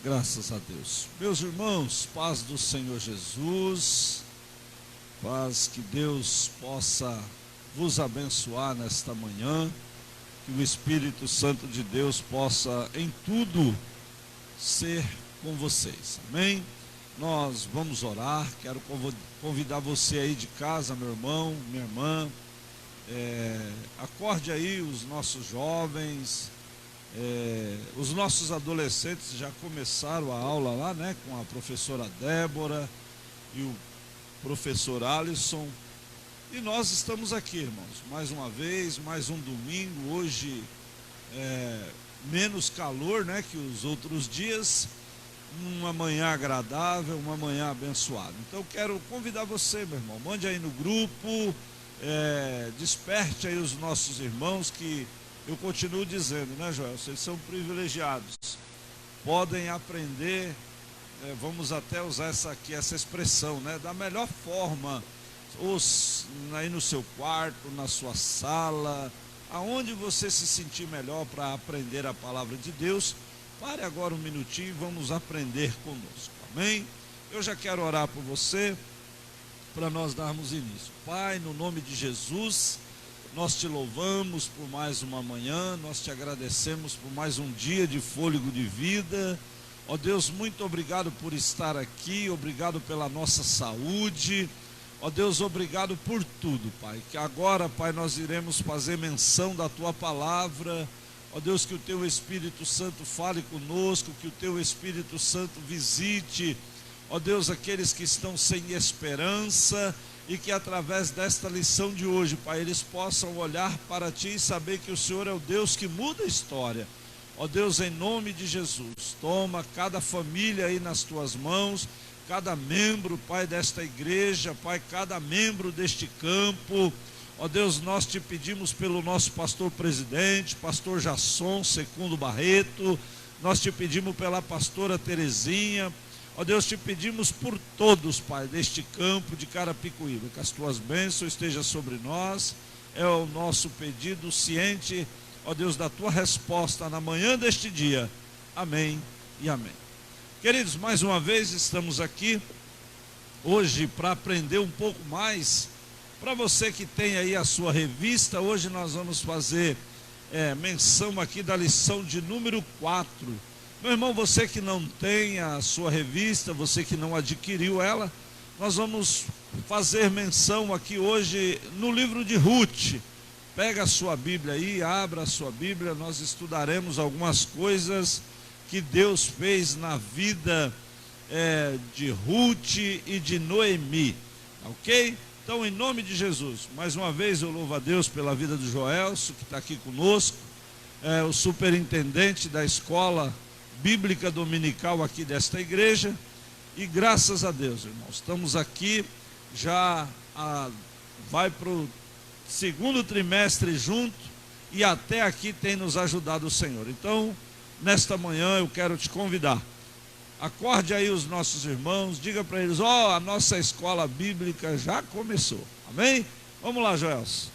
Graças a Deus. Meus irmãos, paz do Senhor Jesus, paz, que Deus possa vos abençoar nesta manhã, que o Espírito Santo de Deus possa em tudo ser com vocês, amém? Nós vamos orar. Quero convidar você aí de casa, meu irmão, minha irmã, acorde aí os nossos jovens, os nossos adolescentes já começaram a aula lá, né, com a professora Débora e o professor Alisson, e nós estamos aqui, irmãos, mais uma vez, mais um domingo. Hoje menos calor, né, que os outros dias, uma manhã agradável, uma manhã abençoada. Então quero convidar você, meu irmão, mande aí no grupo, desperte aí os nossos irmãos, que eu continuo dizendo, né, Joel, vocês são privilegiados, podem aprender, vamos até usar essa expressão, né, da melhor forma, aí no seu quarto, na sua sala, aonde você se sentir melhor para aprender a palavra de Deus. Pare agora um minutinho e vamos aprender conosco, amém? Eu já quero orar por você, para nós darmos início. Pai, no nome de Jesus, nós te louvamos por mais uma manhã, nós te agradecemos por mais um dia de fôlego de vida. Ó Deus, muito obrigado por estar aqui, obrigado pela nossa saúde. Ó Deus, obrigado por tudo, Pai. Que agora, Pai, nós iremos fazer menção da tua palavra. Ó Deus, que o teu Espírito Santo fale conosco, que o teu Espírito Santo visite, ó Deus, aqueles que estão sem esperança, e que através desta lição de hoje, Pai, eles possam olhar para Ti e saber que o Senhor é o Deus que muda a história. Ó Deus, em nome de Jesus, toma cada família aí nas Tuas mãos, cada membro, Pai, desta igreja, Pai, cada membro deste campo. Ó Deus, nós te pedimos pelo nosso pastor presidente, pastor Jasson Secundo Barreto, nós te pedimos pela pastora Terezinha. Ó Deus, te pedimos por todos, Pai, deste campo de Carapicuíba, que as tuas bênçãos estejam sobre nós, é o nosso pedido, ciente, ó Deus, da tua resposta na manhã deste dia, amém e amém. Queridos, mais uma vez estamos aqui, hoje, para aprender um pouco mais. Para você que tem aí a sua revista, hoje nós vamos fazer menção aqui da lição de número 4, Meu irmão, você que não tem a sua revista, você que não adquiriu ela, nós vamos fazer menção aqui hoje no livro de Ruth. Pega a sua Bíblia aí, abra a sua Bíblia, nós estudaremos algumas coisas que Deus fez na vida de Ruth e de Noemi, ok? Então, em nome de Jesus, mais uma vez eu louvo a Deus pela vida do Joelso, que está aqui conosco, o superintendente da escola bíblica dominical aqui desta igreja, e graças a Deus, irmãos, estamos aqui, já vai para o segundo trimestre junto, e até aqui tem nos ajudado o Senhor. Então, nesta manhã eu quero te convidar, acorde aí os nossos irmãos, diga para eles, a nossa escola bíblica já começou, amém? Vamos lá, Joelso.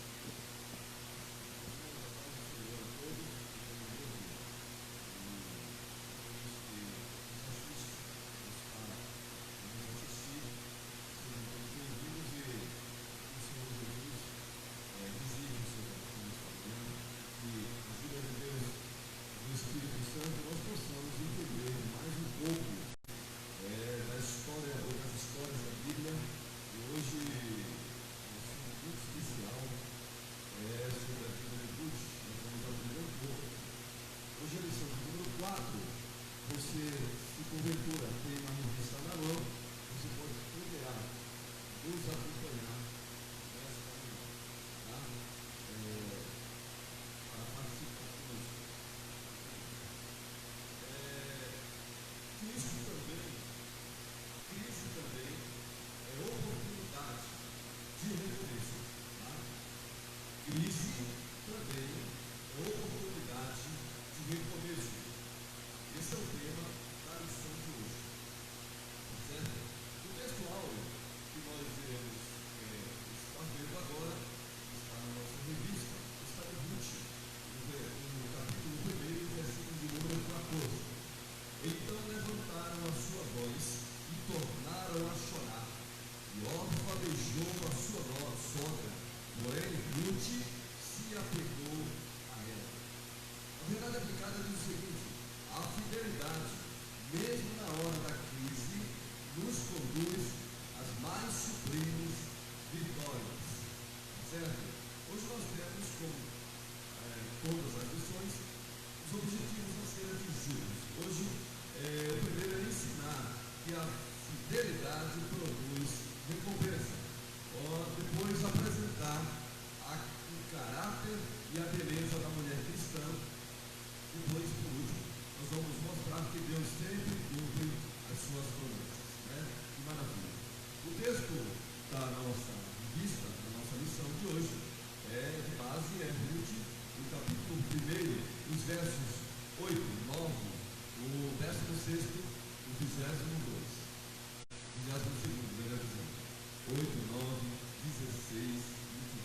sexto, o 22º, melhor dizendo. 8, 9, 16,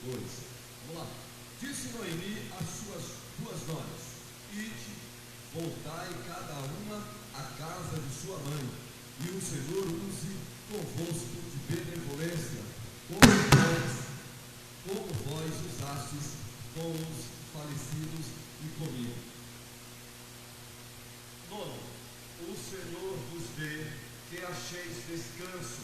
22. Vamos lá. Disse Noemi às suas duas noras: ide, voltai cada uma à casa de sua mãe, e o Senhor use convosco de benevolência, como vós usastes com os falecidos e comigo. Nono, o Senhor vos dê que acheis descanso,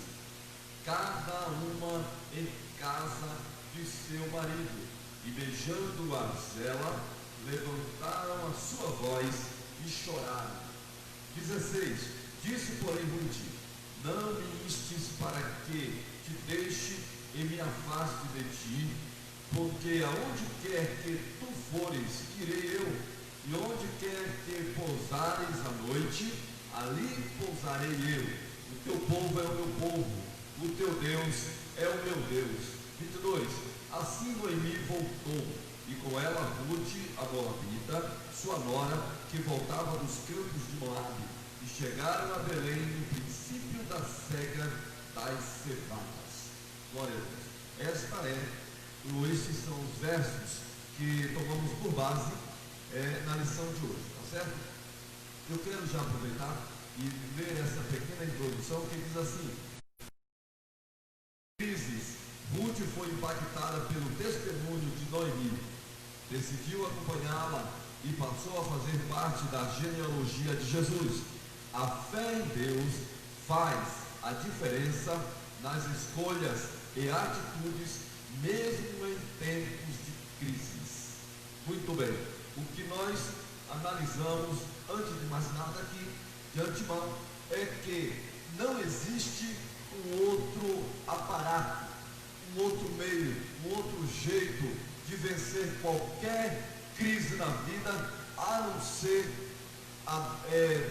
cada uma em casa de seu marido. E beijando-as ela, levantaram a sua voz e choraram. 16. Disse, porém, Ruth: não me instes para que te deixe e me afaste de ti, porque aonde quer que tu fores, irei eu, e onde quer que pousares a noite, ali pousarei eu. O teu povo é o meu povo, o teu Deus é o meu Deus. 22. Assim Noemi voltou, e com ela Ruth, a moabita, sua nora, que voltava dos campos de Moabe, e chegaram a Belém no princípio da cega das cevadas. Glória a Deus. Esses são os versos que tomamos por base na lição de hoje, tá certo? Eu quero já aproveitar e ler essa pequena introdução que diz assim: crises. Ruth foi impactada pelo testemunho de Noemi, decidiu acompanhá-la e passou a fazer parte da genealogia de Jesus. A fé em Deus faz a diferença nas escolhas e atitudes, mesmo em tempos de crises. Muito bem, o que nós analisamos, antes de mais nada aqui, de antemão, é que não existe um outro aparato, um outro meio, um outro jeito de vencer qualquer crise na vida, a não ser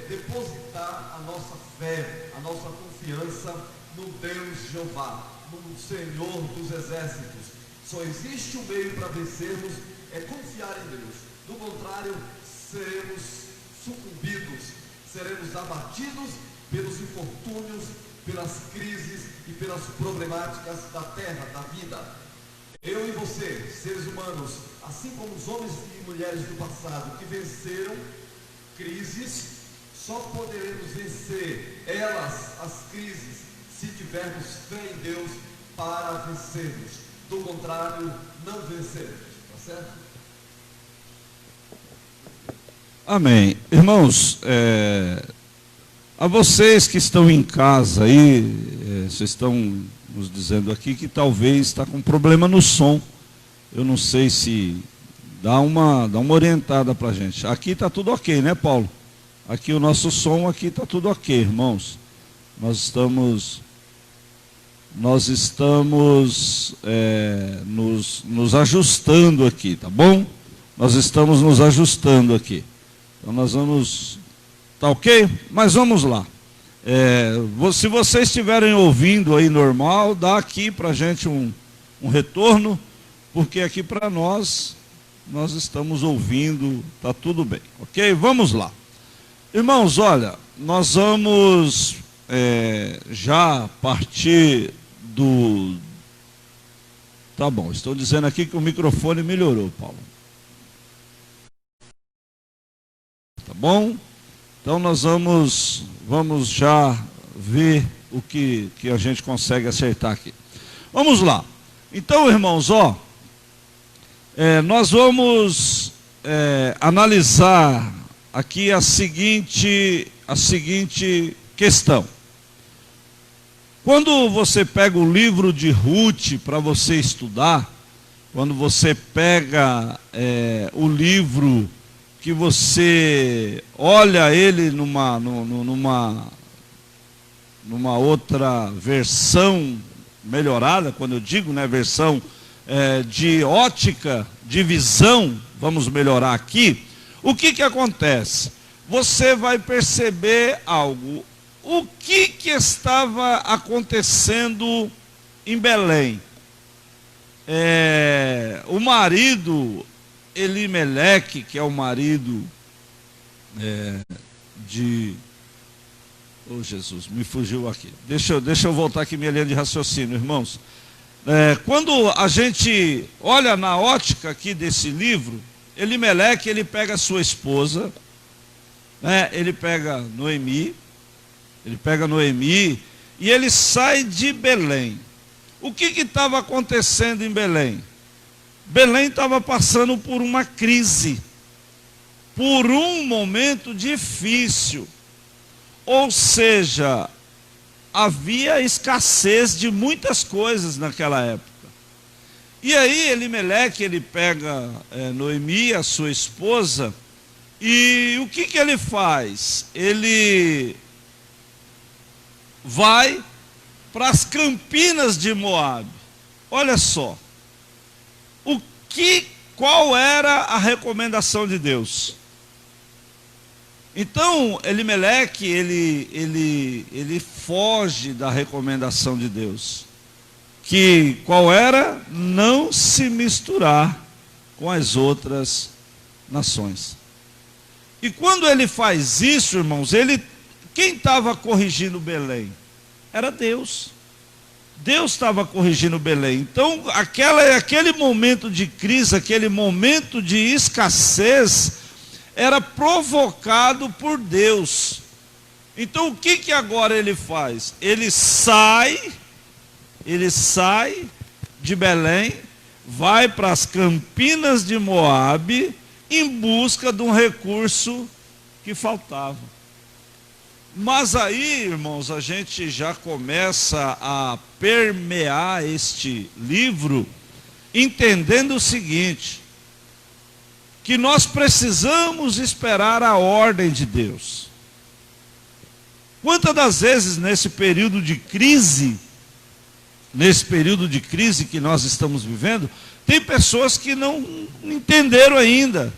depositar a nossa fé, a nossa confiança no Deus Jeová, no Senhor dos Exércitos. Só existe um meio para vencermos, é confiar em Deus. Do contrário, seremos sucumbidos, seremos abatidos pelos infortúnios, pelas crises e pelas problemáticas da terra, da vida. Eu e você, seres humanos, assim como os homens e mulheres do passado que venceram crises, só poderemos vencer as crises, se tivermos fé em Deus para vencermos. Do contrário, não venceremos. Tá certo? Amém. Irmãos, a vocês que estão em casa aí, vocês estão nos dizendo aqui que talvez está com problema no som. Eu não sei se dá uma orientada para a gente. Aqui está tudo ok, né, Paulo? Aqui o nosso som, aqui está tudo ok, irmãos. Nós estamos nos ajustando aqui, tá bom? Nós estamos nos ajustando aqui. Então nós vamos... Tá ok? Mas vamos lá. Se vocês estiverem ouvindo aí normal, dá aqui para a gente um retorno, porque aqui para nós estamos ouvindo, tá tudo bem, ok? Vamos lá. Irmãos, olha, nós vamos já partir do... Tá bom, estou dizendo aqui que o microfone melhorou, Paulo. Tá bom? Então nós vamos já ver o que a gente consegue acertar aqui. Vamos lá. Então, irmãos, nós vamos analisar aqui a seguinte questão. Quando você pega o livro de Ruth para você estudar, quando você pega o livro que você olha ele numa outra versão melhorada, quando eu digo, né, versão de ótica, de visão, vamos melhorar aqui, o que acontece? Você vai perceber algo. O que estava acontecendo em Belém? O marido Elimeleque, que é o marido de Oh, Jesus, me fugiu aqui. Deixa eu voltar aqui minha linha de raciocínio, irmãos. Quando a gente olha na ótica aqui desse livro, Elimeleque, ele pega a sua esposa, né? Ele pega Noemi, e ele sai de Belém. O que estava acontecendo em Belém? Belém estava passando por uma crise, por um momento difícil. Ou seja, havia escassez de muitas coisas naquela época. E aí Elimeleque, ele pega Noemi, a sua esposa, e o que ele faz? Ele vai para as campinas de Moabe. Olha só, qual era a recomendação de Deus? Então, Elimeleque, ele foge da recomendação de Deus. Qual era? Não se misturar com as outras nações. E quando ele faz isso, irmãos, quem estava corrigindo Belém? Era Deus. Deus estava corrigindo Belém. Então, aquele momento de crise, aquele momento de escassez, era provocado por Deus. Então o que agora ele faz? Ele sai de Belém, vai para as campinas de Moabe, em busca de um recurso que faltava. Mas aí, irmãos, a gente já começa a permear este livro, entendendo o seguinte: que nós precisamos esperar a ordem de Deus. Quantas das vezes nesse período de crise que nós estamos vivendo, tem pessoas que não entenderam ainda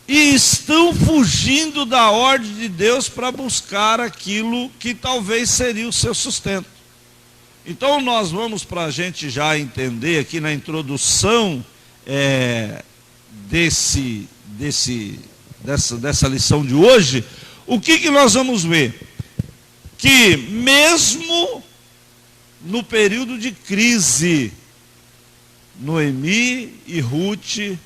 e estão fugindo da ordem de Deus para buscar aquilo que talvez seria o seu sustento. Então nós vamos, para a gente já entender aqui na introdução dessa lição de hoje, o que nós vamos ver? Que mesmo no período de crise, Noemi e Ruth,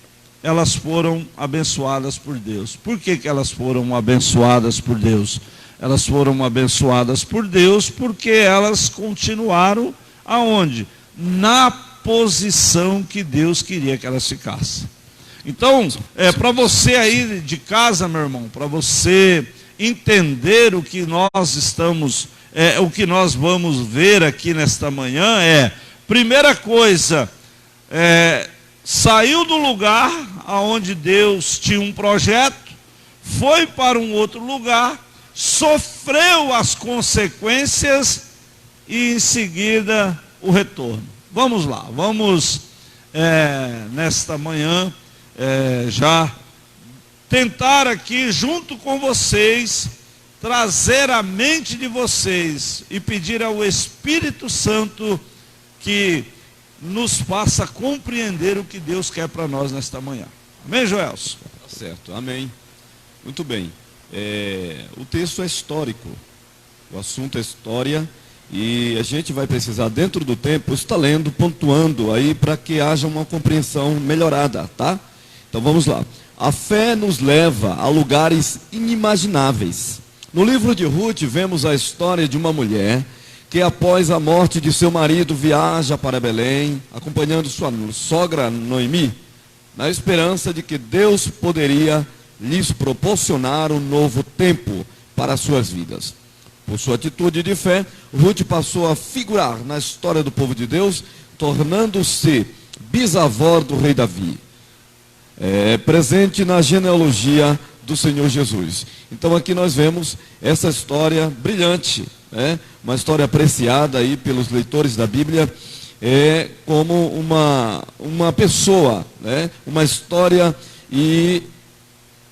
elas foram abençoadas por Deus. Por que elas foram abençoadas por Deus? Elas foram abençoadas por Deus porque elas continuaram aonde? Na posição que Deus queria que elas ficassem. Então, para você aí de casa, meu irmão, para você entender o que nós estamos, o que nós vamos ver aqui nesta manhã primeira coisa, saiu do lugar aonde Deus tinha um projeto, foi para um outro lugar, sofreu as consequências e em seguida o retorno. Vamos lá, vamos nesta manhã já tentar aqui junto com vocês trazer a mente de vocês e pedir ao Espírito Santo que nos faça compreender o que Deus quer para nós nesta manhã. Amém, Joelson? Tá certo, amém. Muito bem. O texto é histórico, o assunto é história, e a gente vai precisar, dentro do tempo, estar lendo, pontuando aí para que haja uma compreensão melhorada, tá? Então vamos lá. A fé nos leva a lugares inimagináveis. No livro de Ruth vemos a história de uma mulher que após a morte de seu marido viaja para Belém, acompanhando sua sogra Noemi, na esperança de que Deus poderia lhes proporcionar um novo tempo para suas vidas. Por sua atitude de fé, Ruth passou a figurar na história do povo de Deus, tornando-se bisavó do rei Davi, presente na genealogia do Senhor Jesus. Então aqui nós vemos essa história brilhante, uma história apreciada aí pelos leitores da Bíblia, como uma pessoa, uma história, e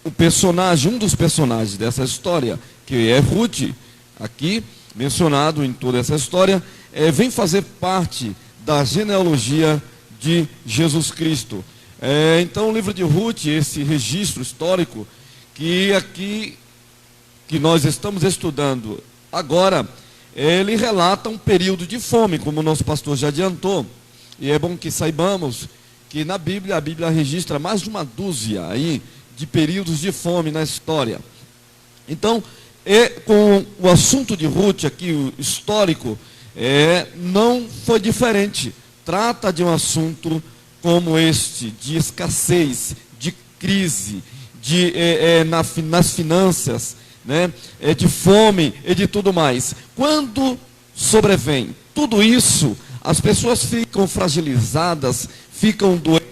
o personagem, um dos personagens dessa história, que é Ruth, aqui mencionado em toda essa história, vem fazer parte da genealogia de Jesus Cristo. Então o livro de Ruth, esse registro histórico que aqui que nós estamos estudando Agora, ele relata um período de fome, como o nosso pastor já adiantou, e é bom que saibamos que na Bíblia, a Bíblia registra mais de uma dúzia aí de períodos de fome na história. Então, com o assunto de Ruth aqui, o histórico, não foi diferente. Trata de um assunto como este, de escassez, de crise, nas finanças, né, de fome e de tudo mais. Quando sobrevém tudo isso, as pessoas ficam fragilizadas, ficam doentes,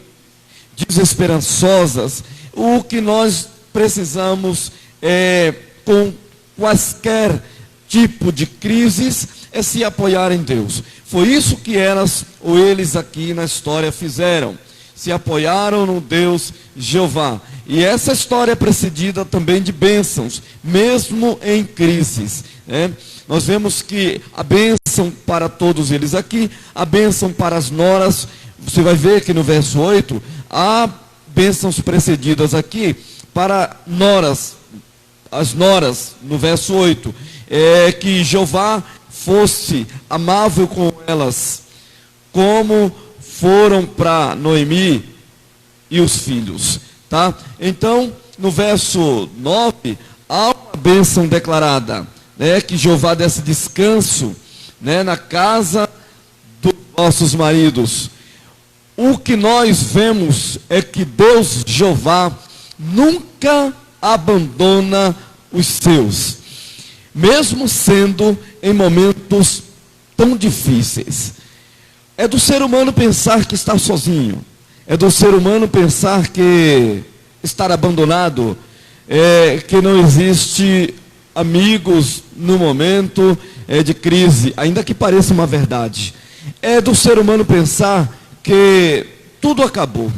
desesperançosas. O que nós precisamos com quaisquer tipo de crises é se apoiar em Deus. Foi isso que eles aqui na história fizeram. Se apoiaram no Deus Jeová. E essa história é precedida também de bênçãos, mesmo em crises, né? Nós vemos que a bênção para todos eles aqui, a bênção para as noras, você vai ver que no verso 8, há bênçãos precedidas aqui para noras, as noras, no verso 8, que Jeová fosse amável com elas, como foram para Noemi e os filhos, tá? Então, no verso 9, há uma bênção declarada, né, que Jeová desse descanso, né, na casa dos nossos maridos. O que nós vemos é que Deus Jeová nunca abandona os seus, mesmo sendo em momentos tão difíceis. É do ser humano pensar que está sozinho, é do ser humano pensar que estar abandonado, que não existe amigos no momento de crise, ainda que pareça uma verdade. É do ser humano pensar que tudo acabou,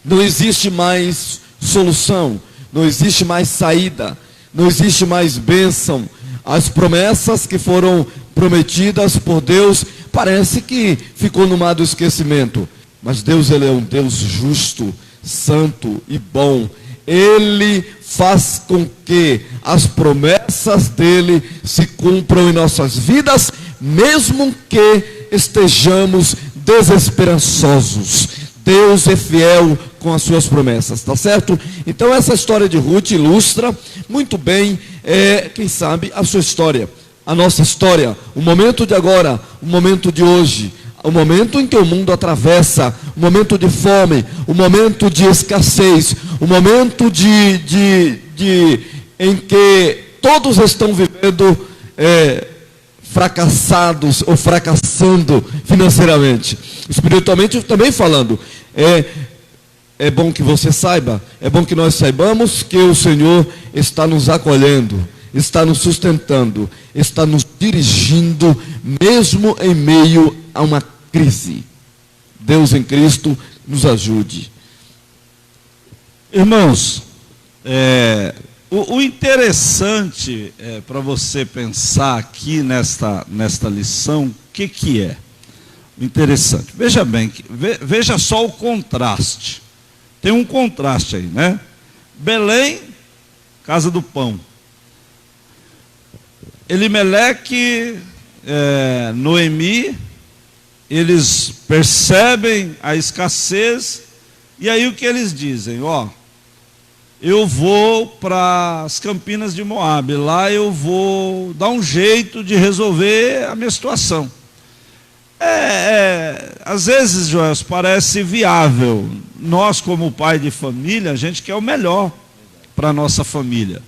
não existe mais solução, não existe mais saída, não existe mais bênção. As promessas que foram prometidas por Deus parece que ficou no mar do esquecimento. Mas Deus, Ele é um Deus justo, santo e bom. Ele faz com que as promessas dele se cumpram em nossas vidas, mesmo que estejamos desesperançosos. Deus é fiel com as suas promessas, tá certo? Então essa história de Ruth ilustra muito bem, quem sabe, a sua história, a nossa história, o momento de agora, o momento de hoje, o momento em que o mundo atravessa, o momento de fome, o momento de escassez, o momento em que todos estão vivendo fracassados ou fracassando financeiramente, espiritualmente também falando. É bom que você saiba, é bom que nós saibamos que o Senhor está nos acolhendo, está nos sustentando, está nos dirigindo, mesmo em meio a uma crise. Deus em Cristo nos ajude. Irmãos, o interessante para você pensar aqui nesta lição, o que é? O interessante, veja bem, veja só o contraste. Tem um contraste aí, né? Belém, casa do pão. Elimeleque, Noemi, eles percebem a escassez, e aí o que eles dizem? Eu vou para as Campinas de Moabe, lá eu vou dar um jeito de resolver a minha situação. Às vezes, Joel, parece viável. Nós, como pai de família, a gente quer o melhor para a nossa família.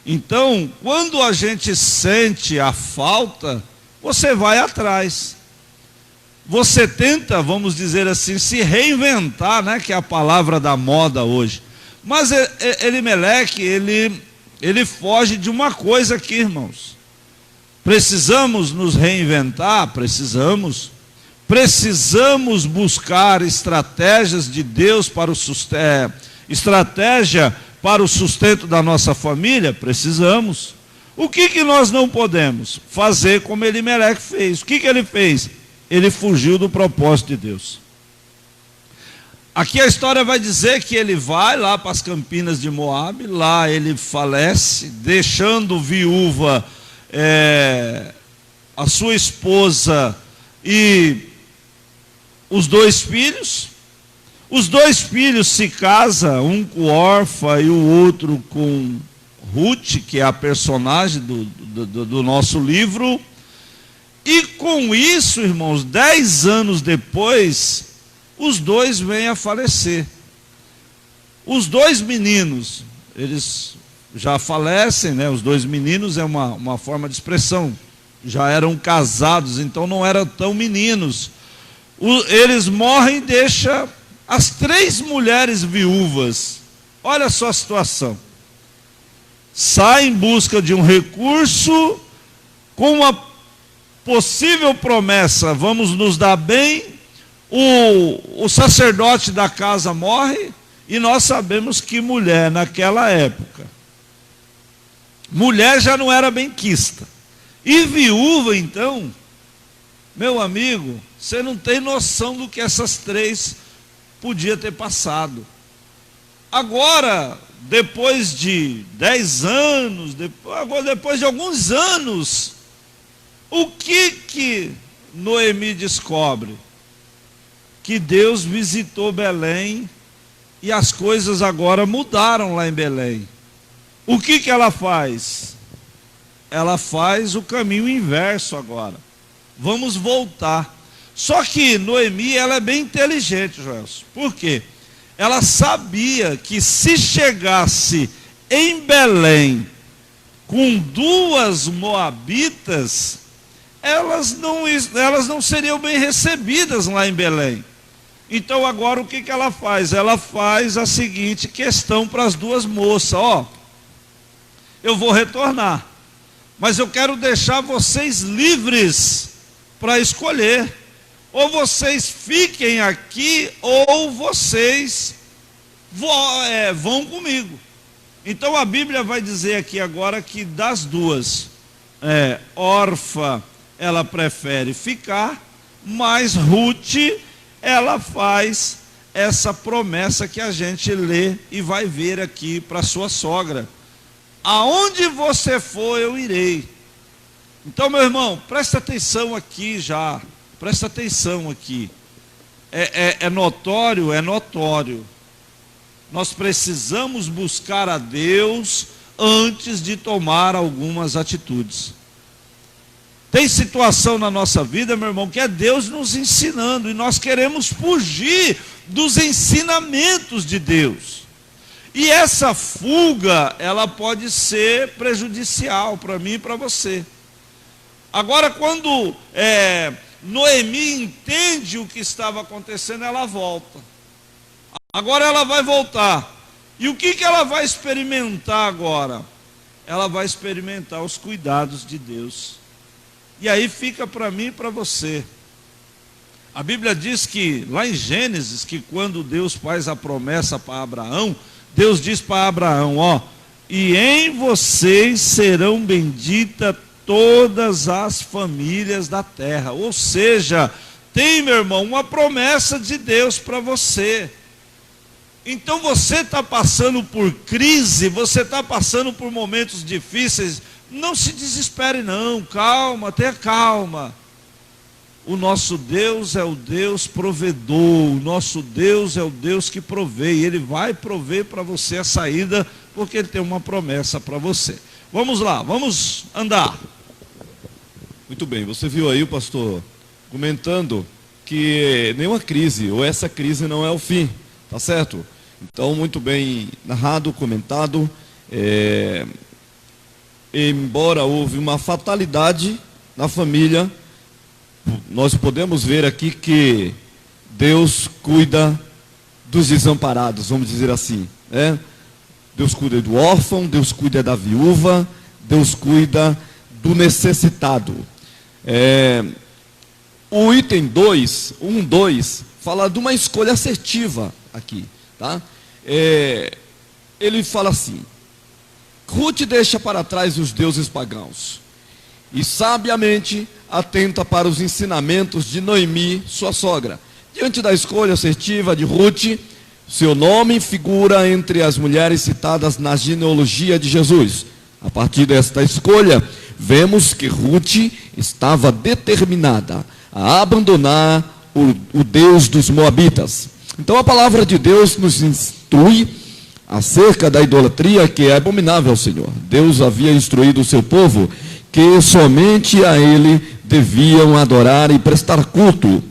Então, quando a gente sente a falta, você vai atrás. Você tenta, vamos dizer assim, se reinventar, né, que é a palavra da moda hoje. Mas Elimeleque, ele foge de uma coisa aqui, irmãos. Precisamos nos reinventar? Precisamos buscar estratégias de Deus para o estratégia para o sustento da nossa família? Precisamos. O que nós não podemos? Fazer como Elimeleque fez. O que ele fez? Ele fugiu do propósito de Deus. Aqui a história vai dizer que ele vai lá para as Campinas de Moabe, lá ele falece, deixando viúva a sua esposa e os 2 filhos. Os 2 filhos se casam, um com Orfa e o outro com Ruth, que é a personagem do nosso livro. E com isso, irmãos, 10 anos depois, os 2 vêm a falecer. Os 2 meninos, eles já falecem, né? Os 2 meninos é uma forma de expressão. Já eram casados, então não eram tão meninos. Eles morrem e deixam as 3 mulheres viúvas. Olha só a situação. Sai em busca de um recurso com uma possível promessa: vamos nos dar bem. O sacerdote da casa morre, e nós sabemos que mulher naquela época, mulher já não era benquista. E viúva, então, meu amigo, você não tem noção do que essas 3 podia ter passado. Agora, depois de 10 anos, depois de alguns anos, o que Noemi descobre? Que Deus visitou Belém e as coisas agora mudaram lá em Belém. O que ela faz? Ela faz o caminho inverso agora. Vamos voltar. Só que Noemi, ela é bem inteligente, Joelson. Por quê? Ela sabia que se chegasse em Belém com 2 moabitas, elas não seriam bem recebidas lá em Belém. Então agora o que ela faz? Ela faz a seguinte questão para as 2 moças: eu vou retornar, mas eu quero deixar vocês livres para escolher. Ou vocês fiquem aqui, ou vocês vão comigo. Então a Bíblia vai dizer aqui agora que das 2, Orfa, ela prefere ficar, mas Ruth, ela faz essa promessa que a gente lê e vai ver aqui para sua sogra: aonde você for, eu irei. Então, meu irmão, presta atenção aqui já. Presta atenção aqui. É notório? É notório. Nós precisamos buscar a Deus antes de tomar algumas atitudes. Tem situação na nossa vida, meu irmão, que é Deus nos ensinando, e nós queremos fugir dos ensinamentos de Deus. E essa fuga, ela pode ser prejudicial para mim e para você. Agora, quando Noemi entende o que estava acontecendo, ela volta. Agora ela vai voltar. E o que ela vai experimentar agora? Ela vai experimentar os cuidados de Deus. E aí fica para mim e para você. A Bíblia diz que, lá em Gênesis, que quando Deus faz a promessa para Abraão, Deus diz para Abraão: e em vocês serão benditas todas as famílias da terra. Ou seja, tem, meu irmão, uma promessa de Deus para você. Então você está passando por crise, você está passando por momentos difíceis, não se desespere não, calma, tenha calma. O nosso Deus é o Deus provedor, o nosso Deus é o Deus que provê, Ele vai prover para você a saída, porque Ele tem uma promessa para você. Vamos lá, vamos andar. Muito bem, você viu aí o pastor comentando que nenhuma crise, ou essa crise não é o fim, tá certo? Então, muito bem narrado, comentado. Embora houve uma fatalidade na família, nós podemos ver aqui que Deus cuida dos desamparados, vamos dizer assim, né? Deus cuida do órfão, Deus cuida da viúva, Deus cuida do necessitado. O item 2, 1.2, fala de uma escolha assertiva aqui, tá? Ele fala assim: Ruth deixa para trás os deuses pagãos e sabiamente atenta para os ensinamentos de Noemi, sua sogra. Diante da escolha assertiva de Ruth, seu nome figura entre as mulheres citadas na genealogia de Jesus. A partir desta escolha, vemos que Ruth estava determinada a abandonar o Deus dos Moabitas. Então a palavra de Deus nos instrui acerca da idolatria, que é abominável ao Senhor. Deus havia instruído o seu povo que somente a Ele deviam adorar e prestar culto.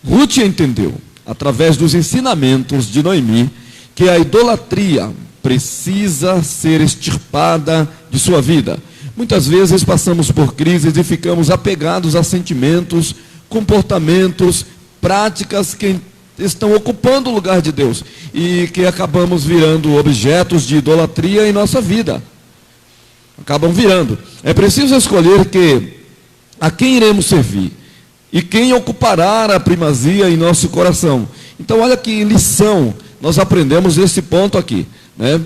Ruth entendeu, através dos ensinamentos de Noemi, que a idolatria precisa ser extirpada de sua vida. Muitas vezes passamos por crises e ficamos apegados a sentimentos, comportamentos, práticas que estão ocupando o lugar de Deus e que acabamos virando objetos de idolatria em nossa vida. Acabam virando. É preciso escolher a quem iremos servir e quem ocupará a primazia em nosso coração. Então, olha que lição nós aprendemos nesse ponto aqui, né?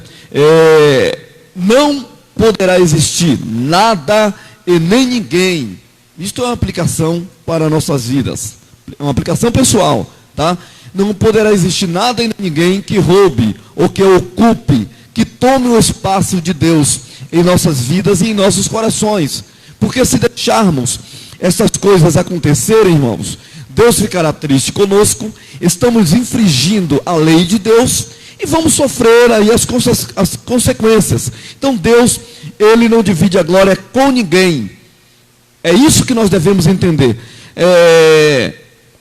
Não poderá existir nada e nem ninguém. Isto é uma aplicação para nossas vidas, é uma aplicação pessoal, tá? Não poderá existir nada e nem ninguém que roube ou que ocupe, que tome o espaço de Deus em nossas vidas e em nossos corações. Porque se deixarmos essas coisas acontecerem, irmãos, Deus ficará triste conosco, estamos infringindo a lei de Deus e vamos sofrer aí as consequências. Então Deus, Ele não divide a glória com ninguém. É isso que nós devemos entender.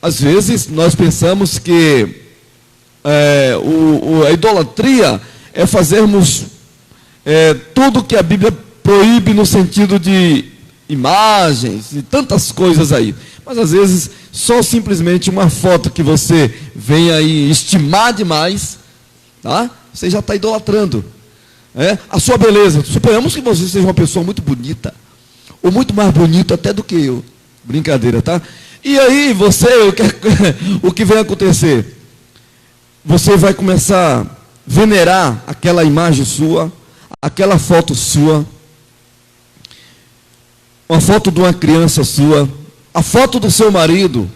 Às vezes nós pensamos que a idolatria é fazermos tudo que a Bíblia proíbe no sentido de imagens e tantas coisas aí. Mas às vezes só simplesmente uma foto que você vem aí estimar demais, tá? Você já está idolatrando. A sua beleza. Suponhamos que você seja uma pessoa muito bonita, ou muito mais bonita até do que eu. Brincadeira, tá? E aí o que vai acontecer? Você vai começar a venerar aquela imagem sua, aquela foto sua, uma foto de uma criança sua, a foto do seu marido,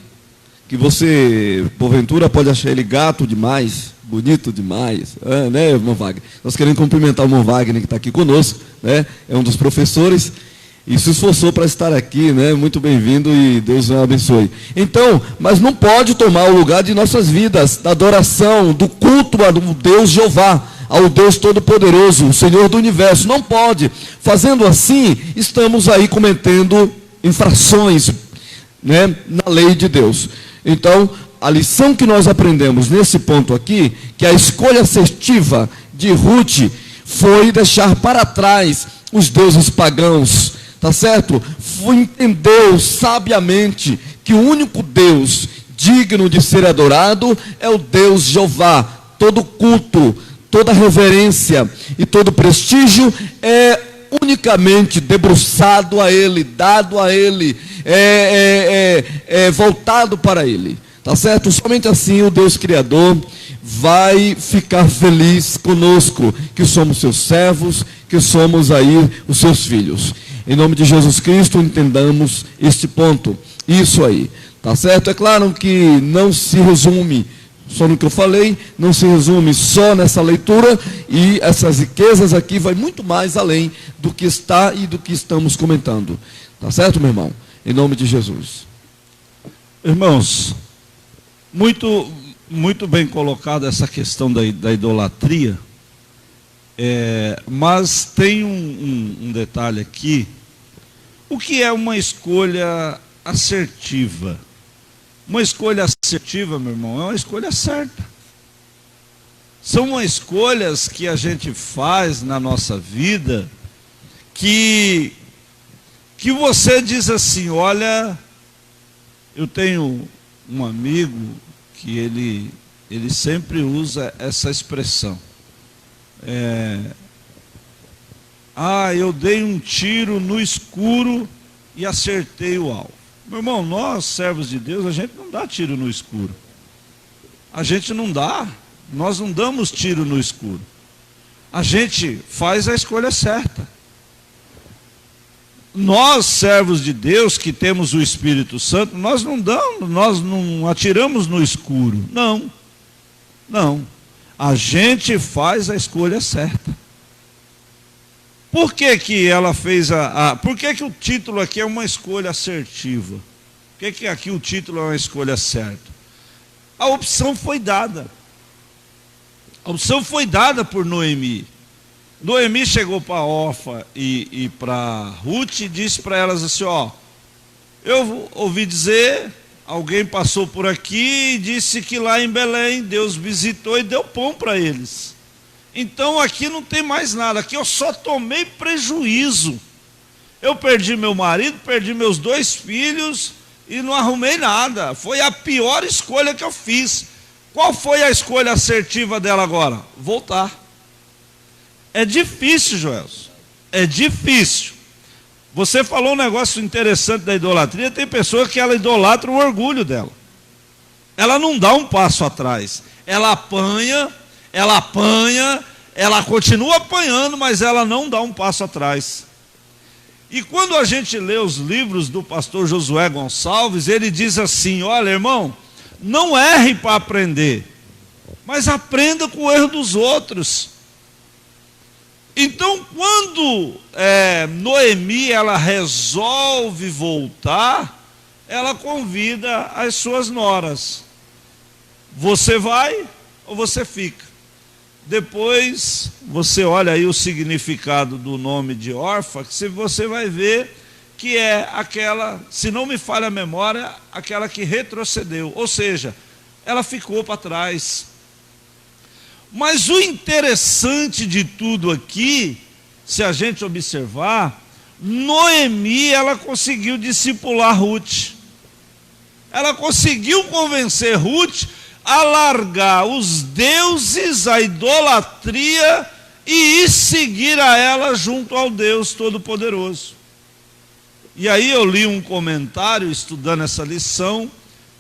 que você, porventura, pode achar ele gato demais, bonito demais, né, irmão Wagner? Nós queremos cumprimentar o irmão Wagner, que está aqui conosco, né? É um dos professores, e se esforçou para estar aqui, né? Muito bem-vindo e Deus o abençoe. Então, mas não pode tomar o lugar de nossas vidas, da adoração, do culto ao Deus Jeová, ao Deus Todo-Poderoso, o Senhor do Universo. Não pode. Fazendo assim, estamos aí cometendo infrações, né, na lei de Deus. Então, a lição que nós aprendemos nesse ponto aqui, que a escolha assertiva de Ruth foi deixar para trás os deuses pagãos, tá certo? Entendeu sabiamente que o único Deus digno de ser adorado é o Deus Jeová. Todo culto, toda reverência e todo prestígio é unicamente debruçado a Ele, dado a Ele, voltado para Ele, tá certo? Somente assim o Deus Criador vai ficar feliz conosco, que somos seus servos, que somos aí os seus filhos. Em nome de Jesus Cristo, entendamos este ponto, isso aí, tá certo? É claro que não se resume só no que eu falei, não se resume só nessa leitura, e essas riquezas aqui vai muito mais além do que está e do que estamos comentando. Tá certo, meu irmão? Em nome de Jesus. Irmãos, muito bem colocada essa questão da idolatria, mas tem um detalhe aqui. O que é uma escolha assertiva? Uma escolha assertiva, meu irmão, é uma escolha certa. São escolhas que a gente faz na nossa vida que você diz assim, olha, eu tenho um amigo que ele sempre usa essa expressão. Eu dei um tiro no escuro e acertei o alvo. Meu irmão, nós, servos de Deus, a gente não dá tiro no escuro. A gente não dá. Nós não damos tiro no escuro. A gente faz a escolha certa. Nós, servos de Deus, que temos o Espírito Santo, nós não atiramos no escuro. Não. A gente faz a escolha certa. por que ela fez por que o título aqui é uma escolha assertiva? Por que aqui o título é uma escolha certa? A opção foi dada. A opção foi dada por Noemi. Noemi chegou para Orfa e para Ruth e disse para elas assim, ó, eu ouvi dizer, alguém passou por aqui e disse que lá em Belém Deus visitou e deu pão para eles. Então aqui não tem mais nada, aqui eu só tomei prejuízo. Eu perdi meu marido, perdi meus 2 filhos e não arrumei nada. Foi a pior escolha que eu fiz. Qual foi a escolha assertiva dela agora? Voltar. É difícil, Joelson. É difícil. Você falou um negócio interessante da idolatria. Tem pessoas que ela idolatra o orgulho dela. Ela não dá um passo atrás. Ela apanha, ela continua apanhando, mas ela não dá um passo atrás. E quando a gente lê os livros do pastor Josué Gonçalves, ele diz assim, olha, irmão, não erre para aprender, mas aprenda com o erro dos outros. Então, quando Noemi ela resolve voltar, ela convida as suas noras. Você vai ou você fica? Depois, você olha aí o significado do nome de Orfa, que você vai ver que é aquela, se não me falha a memória, aquela que retrocedeu. Ou seja, ela ficou para trás. Mas o interessante de tudo aqui, se a gente observar, Noemi, ela conseguiu discipular Ruth. Ela conseguiu convencer Ruth a largar os deuses, a idolatria e ir seguir a ela junto ao Deus Todo-Poderoso. E aí eu li um comentário, estudando essa lição,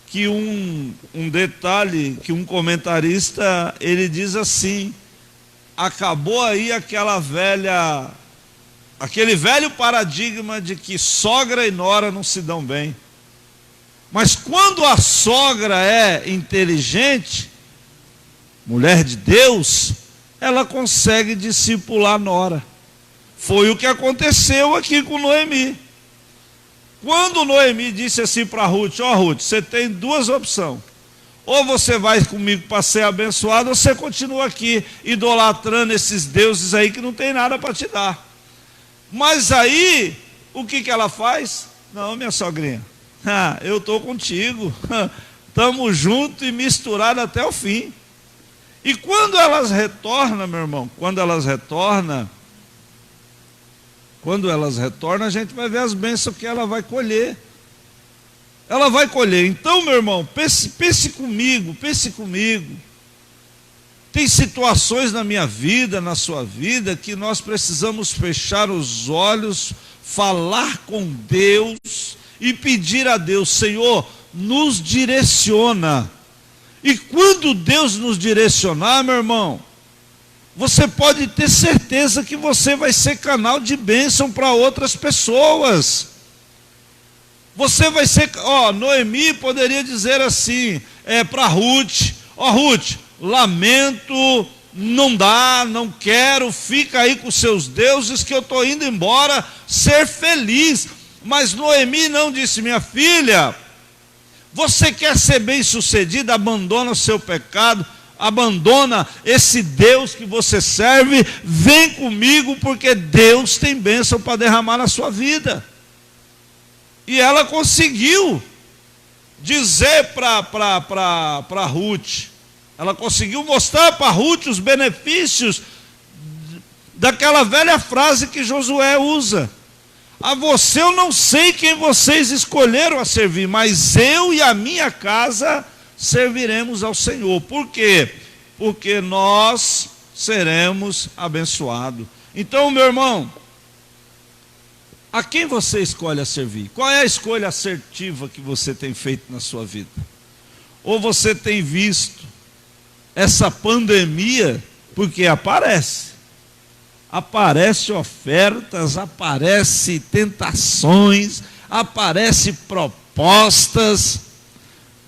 que um detalhe, que um comentarista, ele diz assim, acabou aí aquele velho paradigma de que sogra e nora não se dão bem. Mas quando a sogra é inteligente, mulher de Deus, ela consegue discipular a nora. Foi o que aconteceu aqui com Noemi. Quando Noemi disse assim para Ruth, ó Ruth, você tem 2 opções. Ou você vai comigo para ser abençoado, ou você continua aqui idolatrando esses deuses aí que não tem nada para te dar. Mas aí, o que ela faz? Não, minha sogrinha, eu estou contigo, estamos juntos e misturados até o fim. E quando elas retornam, meu irmão, quando elas retornam, a gente vai ver as bênçãos que ela vai colher. Ela vai colher. Então, meu irmão, pense comigo. Tem situações na minha vida, na sua vida, que nós precisamos fechar os olhos, falar com Deus e pedir a Deus, Senhor, nos direciona. E quando Deus nos direcionar, meu irmão, você pode ter certeza que você vai ser canal de bênção para outras pessoas. Você vai ser, Noemi poderia dizer assim, para Ruth, Ruth, lamento, não dá, não quero, fica aí com seus deuses que eu estou indo embora, ser feliz. Mas Noemi não disse, minha filha, você quer ser bem sucedida, abandona o seu pecado, abandona esse Deus que você serve, vem comigo porque Deus tem bênção para derramar na sua vida. E ela conseguiu dizer para Ruth, ela conseguiu mostrar para Ruth os benefícios daquela velha frase que Josué usa: a você eu não sei quem vocês escolheram a servir, mas eu e a minha casa serviremos ao Senhor. Por quê? Porque nós seremos abençoados. Então, meu irmão, a quem você escolhe a servir? Qual é a escolha assertiva que você tem feito na sua vida? Ou você tem visto essa pandemia, porque aparece ofertas, aparece tentações, aparece propostas,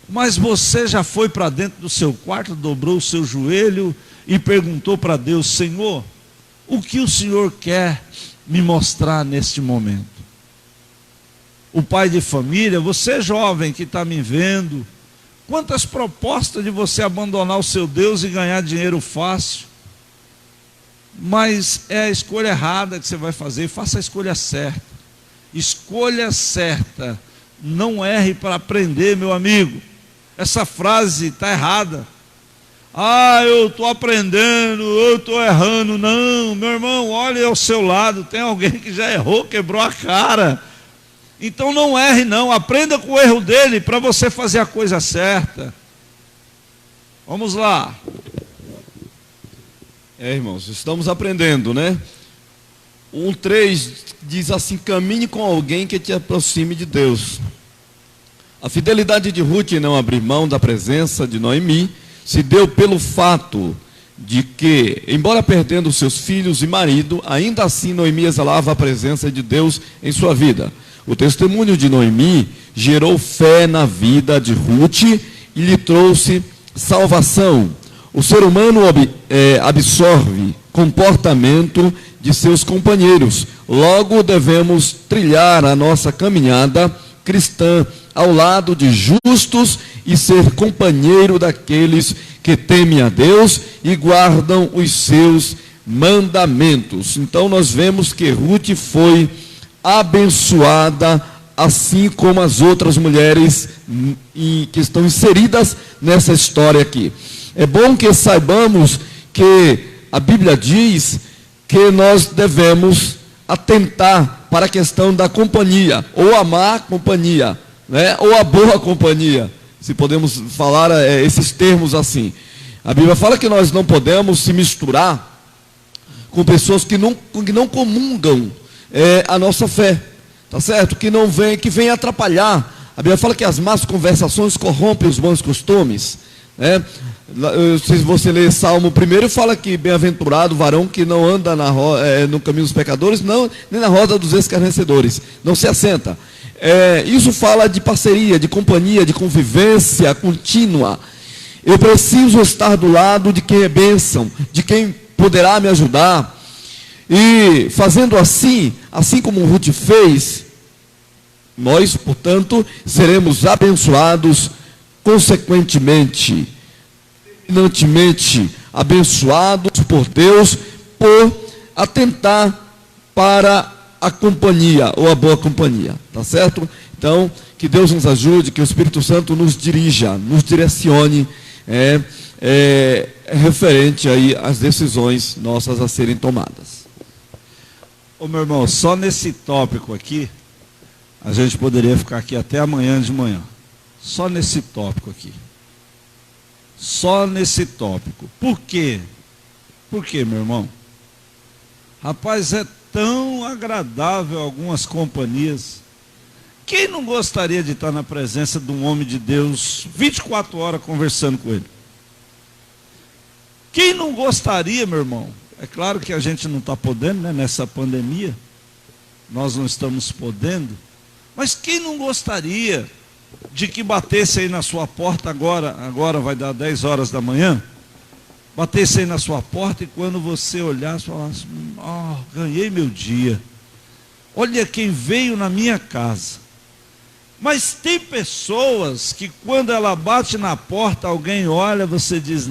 mas você já foi para dentro do seu quarto, dobrou o seu joelho e perguntou para Deus: Senhor, o que o Senhor quer me mostrar neste momento? O pai de família, você jovem que está me vendo, quantas propostas de você abandonar o seu Deus e ganhar dinheiro fácil, mas é a escolha errada que você vai fazer. Faça a escolha certa. Escolha certa. Não erre para aprender, meu amigo. Essa frase está errada. Ah, eu estou aprendendo, eu estou errando. Não, meu irmão, olhe ao seu lado, tem alguém que já errou, quebrou a cara. Então não erre não, aprenda com o erro dele para você fazer a coisa certa. Vamos lá. Irmãos, estamos aprendendo, né? 1:3 diz assim: caminhe com alguém que te aproxime de Deus. A fidelidade de Ruth em não abrir mão da presença de Noemi se deu pelo fato de que, embora perdendo seus filhos e marido, ainda assim Noemi exalava a presença de Deus em sua vida. O testemunho de Noemi gerou fé na vida de Ruth e lhe trouxe salvação. O ser humano absorve comportamento de seus companheiros. Logo devemos trilhar a nossa caminhada cristã ao lado de justos e ser companheiro daqueles que temem a Deus e guardam os seus mandamentos. Então nós vemos que Ruth foi abençoada, assim como as outras mulheres que estão inseridas nessa história aqui. É bom que saibamos que a Bíblia diz que nós devemos atentar para a questão da companhia, ou a má companhia, né? Ou a boa companhia, se podemos falar esses termos assim. A Bíblia fala que nós não podemos se misturar com pessoas que não comungam a nossa fé, tá certo? Que vem atrapalhar. A Bíblia fala que as más conversações corrompem os bons costumes, né? Se você ler Salmo 1, fala que bem-aventurado o varão que não anda no caminho dos pecadores, nem na roda dos escarnecedores, não se assenta. Isso fala de parceria, de companhia, de convivência contínua. Eu preciso estar do lado de quem é bênção, de quem poderá me ajudar. E fazendo assim como Ruth fez, nós, portanto, seremos abençoados consequentemente, terminantemente abençoados por Deus, por atentar para a companhia, ou a boa companhia, tá certo? Então, que Deus nos ajude, que o Espírito Santo nos dirija, nos direcione, referente aí às decisões nossas a serem tomadas. Ô meu irmão, só nesse tópico aqui, a gente poderia ficar aqui até amanhã de manhã. Só nesse tópico aqui. Só nesse tópico. Por quê? Por quê, meu irmão? Rapaz, é tão agradável algumas companhias. Quem não gostaria de estar na presença de um homem de Deus 24 horas conversando com ele? Quem não gostaria, meu irmão? É claro que a gente não está podendo, né? Nessa pandemia, nós não estamos podendo. Mas quem não gostaria de que batesse aí na sua porta agora vai dar 10 horas da manhã, batesse aí na sua porta e quando você olhasse, falasse: ganhei meu dia, olha quem veio na minha casa. Mas tem pessoas que quando ela bate na porta, alguém olha, você diz: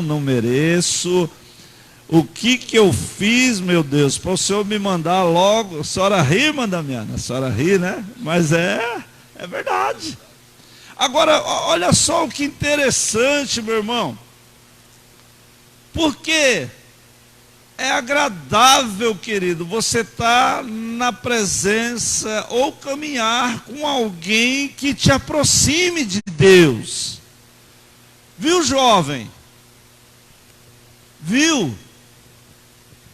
não mereço. O que eu fiz, meu Deus, para o Senhor me mandar logo? A senhora ri, Damiana? A senhora ri, né? Mas é verdade. Agora, olha só o que interessante, meu irmão. Porque é agradável, querido, você estar na presença ou caminhar com alguém que te aproxime de Deus. Viu, jovem? Viu?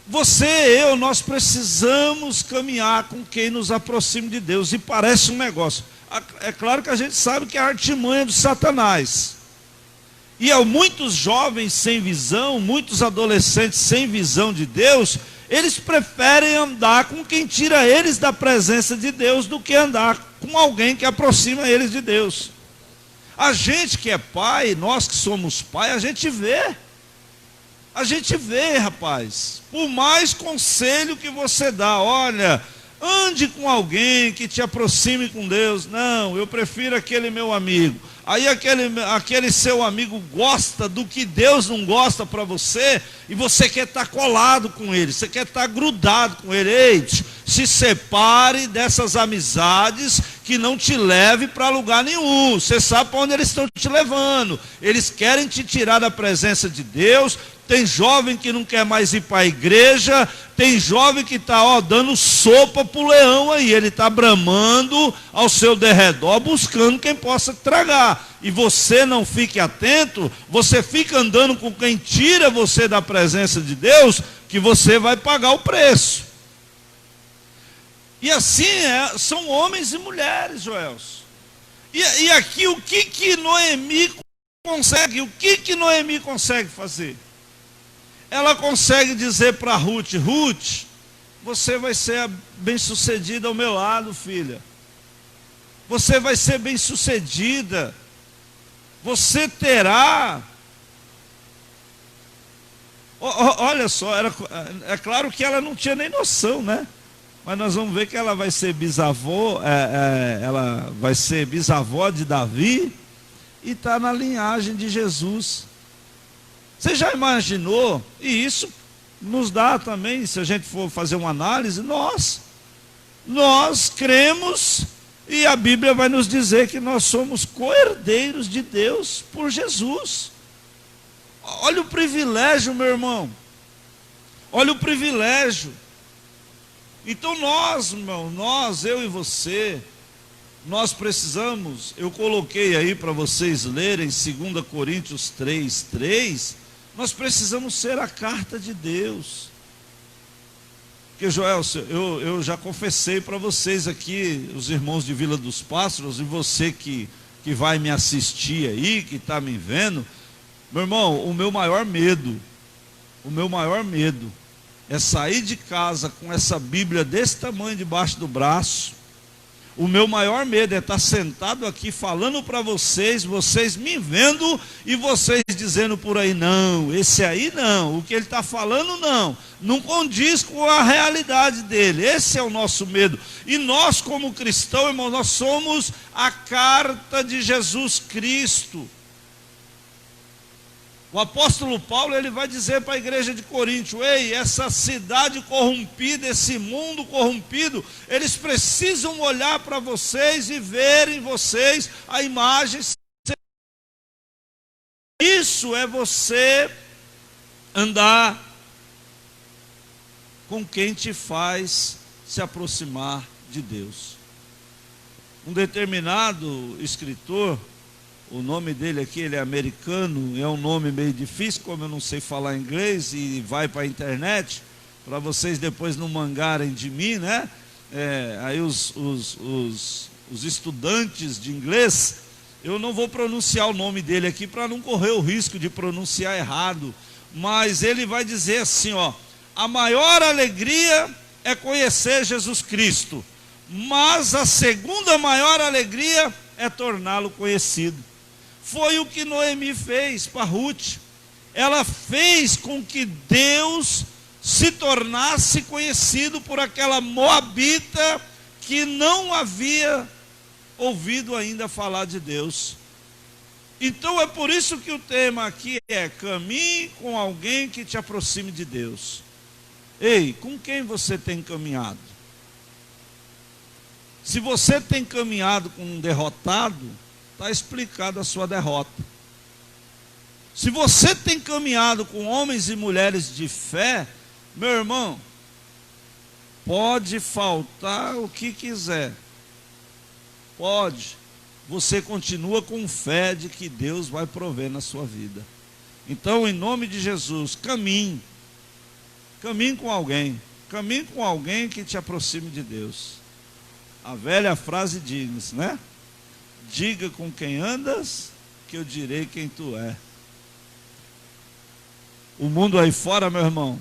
Você e eu, nós precisamos caminhar com quem nos aproxime de Deus. E parece um negócio. É claro que a gente sabe que é a artimanha de Satanás. E há muitos jovens sem visão, muitos adolescentes sem visão de Deus, eles preferem andar com quem tira eles da presença de Deus do que andar com alguém que aproxima eles de Deus. A gente que é pai, nós que somos pai, a gente vê. A gente vê, rapaz, por mais conselho que você dá, olha, ande com alguém que te aproxime com Deus. Não, eu prefiro aquele meu amigo. Aí aquele seu amigo gosta do que Deus não gosta para você, e você quer estar colado com ele, você quer estar grudado com ele. Ei, se separe dessas amizades que não te leve para lugar nenhum. Você sabe para onde eles estão te levando. Eles querem te tirar da presença de Deus. Tem jovem que não quer mais ir para a igreja, tem jovem que está dando sopa para o leão aí, ele está bramando ao seu derredor, buscando quem possa tragar. E você não fique atento, você fica andando com quem tira você da presença de Deus, que você vai pagar o preço. E assim são homens e mulheres, Joelson. E aqui o que Noemi consegue? O que Noemi consegue fazer? Ela consegue dizer para Ruth: Ruth, você vai ser bem-sucedida ao meu lado, filha. Você vai ser bem-sucedida. Você terá... Olha só, é claro que ela não tinha nem noção, né? Mas nós vamos ver que ela vai ser bisavó, ela vai ser bisavó de Davi e está na linhagem de Jesus. Você já imaginou? E isso nos dá também, se a gente for fazer uma análise, nós cremos, e a Bíblia vai nos dizer que nós somos co-herdeiros de Deus por Jesus. Olha o privilégio, meu irmão. Olha o privilégio. Então eu e você, nós precisamos, eu coloquei aí para vocês lerem 2 Coríntios 3:3, nós precisamos ser a carta de Deus. Porque, Joel, eu já confessei para vocês aqui, os irmãos de Vila dos Pássaros, e você que vai me assistir aí, que está me vendo, meu irmão, o meu maior medo é sair de casa com essa Bíblia desse tamanho debaixo do braço. O meu maior medo é estar sentado aqui falando para vocês me vendo e vocês dizendo por aí: não, esse aí não, o que ele está falando não condiz com a realidade dele. Esse é o nosso medo. E nós, como cristãos, irmão, nós somos a carta de Jesus Cristo. O apóstolo Paulo, ele vai dizer para a igreja de Corinto: ei, essa cidade corrompida, esse mundo corrompido, eles precisam olhar para vocês e verem vocês a imagem. Isso é você andar com quem te faz se aproximar de Deus. Um determinado escritor, o nome dele aqui, ele é americano, é um nome meio difícil, como eu não sei falar inglês, e vai para a internet, para vocês depois não mangarem de mim, né? Aí os estudantes de inglês, eu não vou pronunciar o nome dele aqui, para não correr o risco de pronunciar errado, mas ele vai dizer assim, a maior alegria é conhecer Jesus Cristo, mas a segunda maior alegria é torná-lo conhecido. Foi o que Noemi fez para Ruth. Ela fez com que Deus se tornasse conhecido por aquela moabita que não havia ouvido ainda falar de Deus. Então é por isso que o tema aqui é: caminhe com alguém que te aproxime de Deus. Ei, com quem você tem caminhado? Se você tem caminhado com um derrotado, está explicado a sua derrota. Se você tem caminhado com homens e mulheres de fé, meu irmão, pode faltar o que quiser. Pode. Você continua com fé de que Deus vai prover na sua vida. Então, em nome de Jesus, caminhe. Caminhe com alguém. Caminhe com alguém que te aproxime de Deus. A velha frase diz, né? Diga com quem andas, que eu direi quem tu é. O mundo aí fora, meu irmão,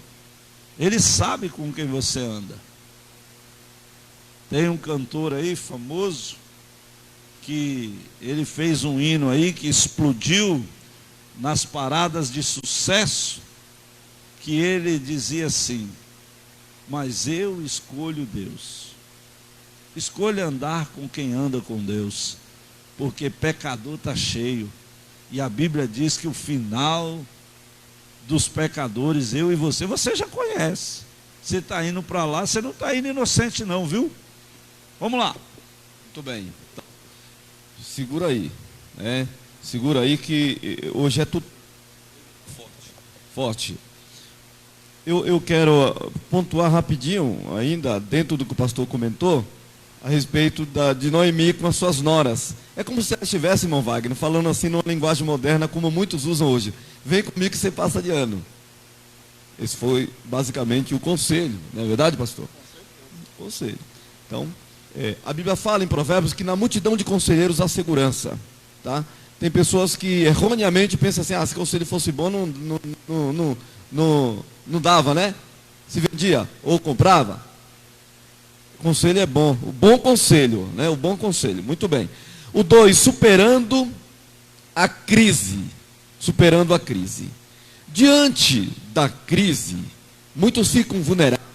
ele sabe com quem você anda. Tem um cantor aí famoso, que ele fez um hino aí que explodiu nas paradas de sucesso, que ele dizia assim: mas eu escolho Deus. Escolha andar com quem anda com Deus, porque pecador está cheio. E a Bíblia diz que o final dos pecadores, eu e você já conhece. Você está indo para lá, você não está indo inocente não, viu? Vamos lá. Muito bem. Então, segura aí, né? Segura aí que hoje é tudo forte. Eu quero pontuar rapidinho, ainda dentro do que o pastor comentou, a respeito de Noemi com as suas noras. É como se ela estivesse, irmão Wagner, falando assim numa linguagem moderna, como muitos usam hoje. Vem comigo que você passa de ano. Esse foi basicamente o conselho, não é verdade, pastor? Conselho. Então, a Bíblia fala em Provérbios que na multidão de conselheiros há segurança. Tá? Tem pessoas que erroneamente pensam assim: se o conselho fosse bom, não dava, né? Se vendia ou comprava. O conselho é bom, o bom conselho, né? O bom conselho, muito bem. O 2, superando a crise. Superando a crise. Diante da crise, muitos ficam vulneráveis,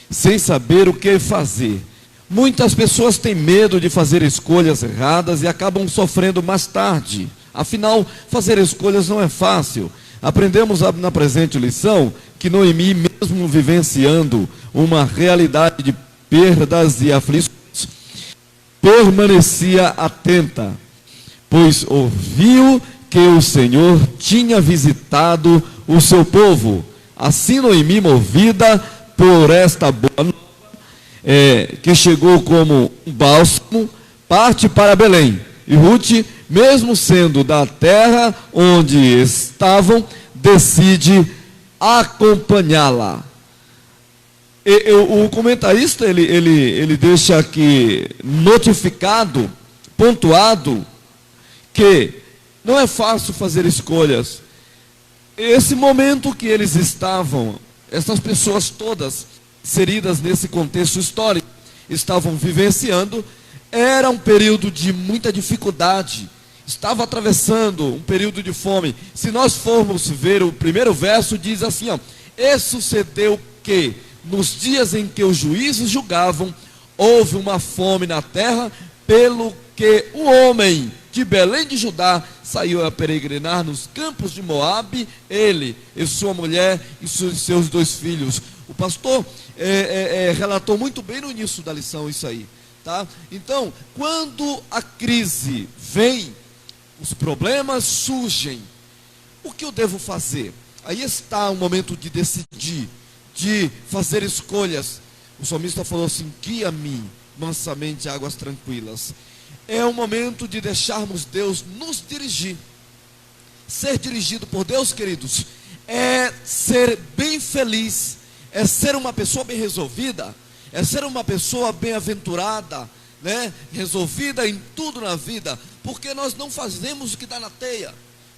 sem saber o que fazer. Muitas pessoas têm medo de fazer escolhas erradas e acabam sofrendo mais tarde. Afinal, fazer escolhas não é fácil. Aprendemos na presente lição que Noemi, mesmo vivenciando uma realidade de perdas e aflições, permanecia atenta, pois ouviu que o Senhor tinha visitado o seu povo. Assim Noemi, movida por esta boa nova, que chegou como um bálsamo, parte para Belém. E Ruth, mesmo sendo da terra onde estavam, decide acompanhá-la. O comentarista ele deixa aqui notificado, pontuado, que não é fácil fazer escolhas. Esse momento que eles estavam, essas pessoas todas inseridas nesse contexto histórico, estavam vivenciando, era um período de muita dificuldade. Estava atravessando um período de fome. Se nós formos ver o primeiro verso, diz assim: e sucedeu que, nos dias em que os juízes julgavam, houve uma fome na terra, pelo que o homem de Belém de Judá saiu a peregrinar nos campos de Moabe, ele e sua mulher e seus 2 filhos. O pastor relatou muito bem no início da lição isso aí. Tá? Então, quando a crise vem, os problemas surgem, o que eu devo fazer? Aí está o momento de decidir, de fazer escolhas. O salmista falou assim: guia-me mansamente a águas tranquilas. É o momento de deixarmos Deus nos dirigir. Ser dirigido por Deus, queridos, é ser bem feliz, é ser uma pessoa bem resolvida, é ser uma pessoa bem-aventurada, né? Resolvida em tudo na vida, porque nós não fazemos o que dá na teia.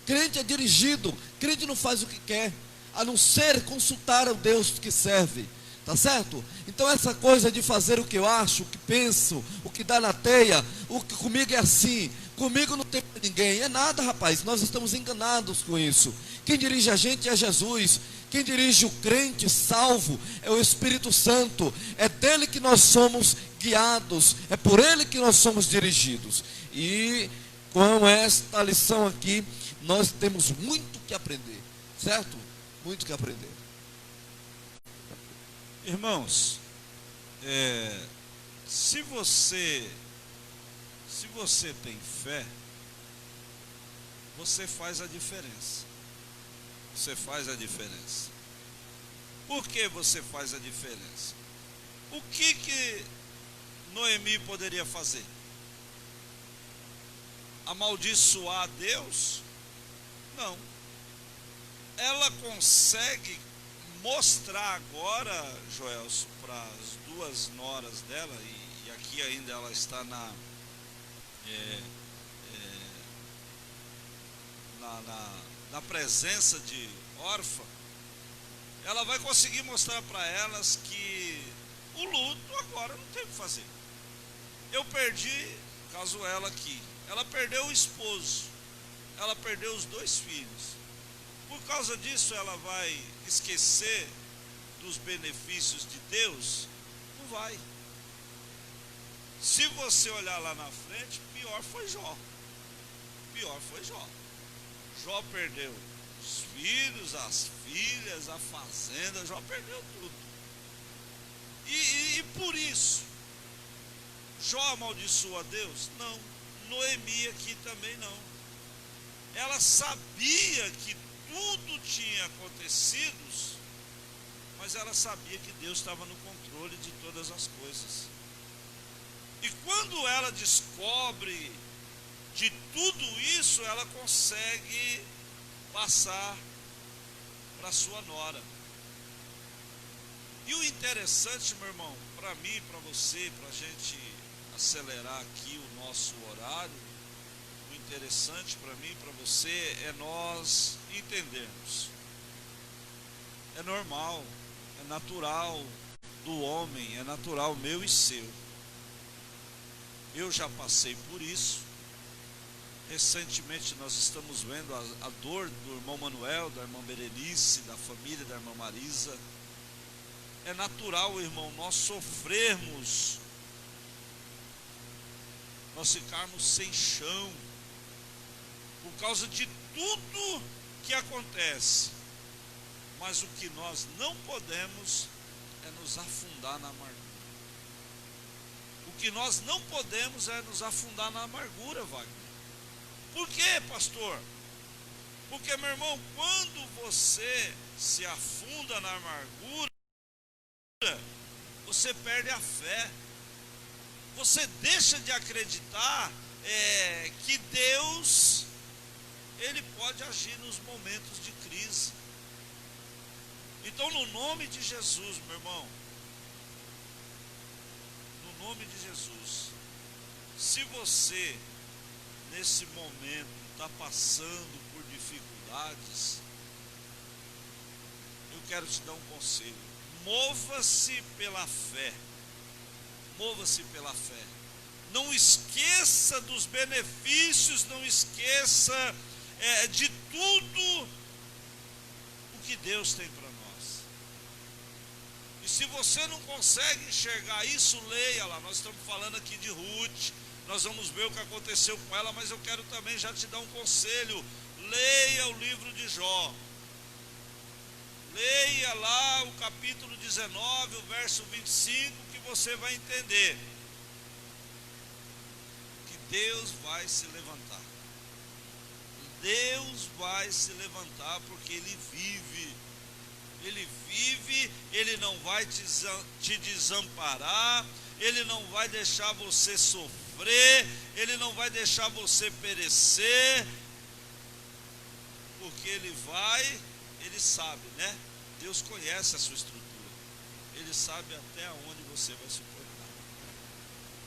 Crente é dirigido, crente não faz o que quer, a não ser consultar o Deus que serve, tá certo? Então essa coisa de fazer o que eu acho, o que penso, o que dá na teia, o que comigo é assim, comigo não tem pra ninguém, é nada, rapaz, nós estamos enganados com isso. Quem dirige a gente é Jesus. Quem dirige o crente salvo é o Espírito Santo. É dele que nós somos guiados, é por ele que nós somos dirigidos. E com esta lição aqui, nós temos muito que aprender, certo? Muito que aprender. Irmãos, se você tem fé, você faz a diferença. Você faz a diferença. Por que você faz a diferença? O que Noemi poderia fazer? Amaldiçoar Deus? Não. Ela consegue mostrar agora, Joelson, para as 2 noras dela, e aqui ainda ela está na presença de órfã, ela vai conseguir mostrar para elas que o luto agora não tem o que fazer. Eu perdi, caso ela aqui, ela perdeu o esposo, ela perdeu os 2 filhos. por causa disso ela vai esquecer dos benefícios de Deus? Não vai. Se você olhar lá na frente, pior foi Jó. Pior foi Jó. Jó perdeu os filhos, as filhas, a fazenda, Jó perdeu tudo. E por isso, Jó amaldiçoou a Deus? Não. Noemi aqui também não. Ela sabia que tudo tinha acontecido, mas ela sabia que Deus estava no controle de todas as coisas. E quando ela descobre de tudo isso, ela consegue passar para sua nora. E o interessante, meu irmão, para mim, para você, para a gente acelerar aqui o nosso horário, o interessante para mim, para você, é nós entendermos. É normal, é natural do homem, é natural meu e seu. Eu já passei por isso. Recentemente nós estamos vendo a dor do irmão Manuel, da irmã Berenice, da família da irmã Marisa. É natural, irmão, nós sofrermos, nós ficarmos sem chão, por causa de tudo que acontece. Mas o que nós não podemos é nos afundar na amargura. O que nós não podemos é nos afundar na amargura, Wagner. Por quê, pastor? Porque, meu irmão, quando você se afunda na amargura, você perde a fé. Você deixa de acreditar que Deus, Ele pode agir nos momentos de crise. Então, no nome de Jesus, meu irmão, no nome de Jesus, se você, nesse momento, está passando por dificuldades, eu quero te dar um conselho. Mova-se pela fé. Mova-se pela fé. Não esqueça dos benefícios, não esqueça de tudo o que Deus tem para nós. E se você não consegue enxergar isso, leia lá. Nós estamos falando aqui de Ruth, nós vamos ver o que aconteceu com ela, mas eu quero também já te dar um conselho. Leia o livro de Jó. Leia lá o capítulo 19, o verso 25, que você vai entender que Deus vai se levantar. Deus vai se levantar porque Ele vive. Ele vive, Ele não vai te desamparar, Ele não vai deixar você sofrer, Ele não vai deixar você perecer, porque Ele sabe, né? Deus conhece a sua estrutura. Ele sabe até onde você vai suportar.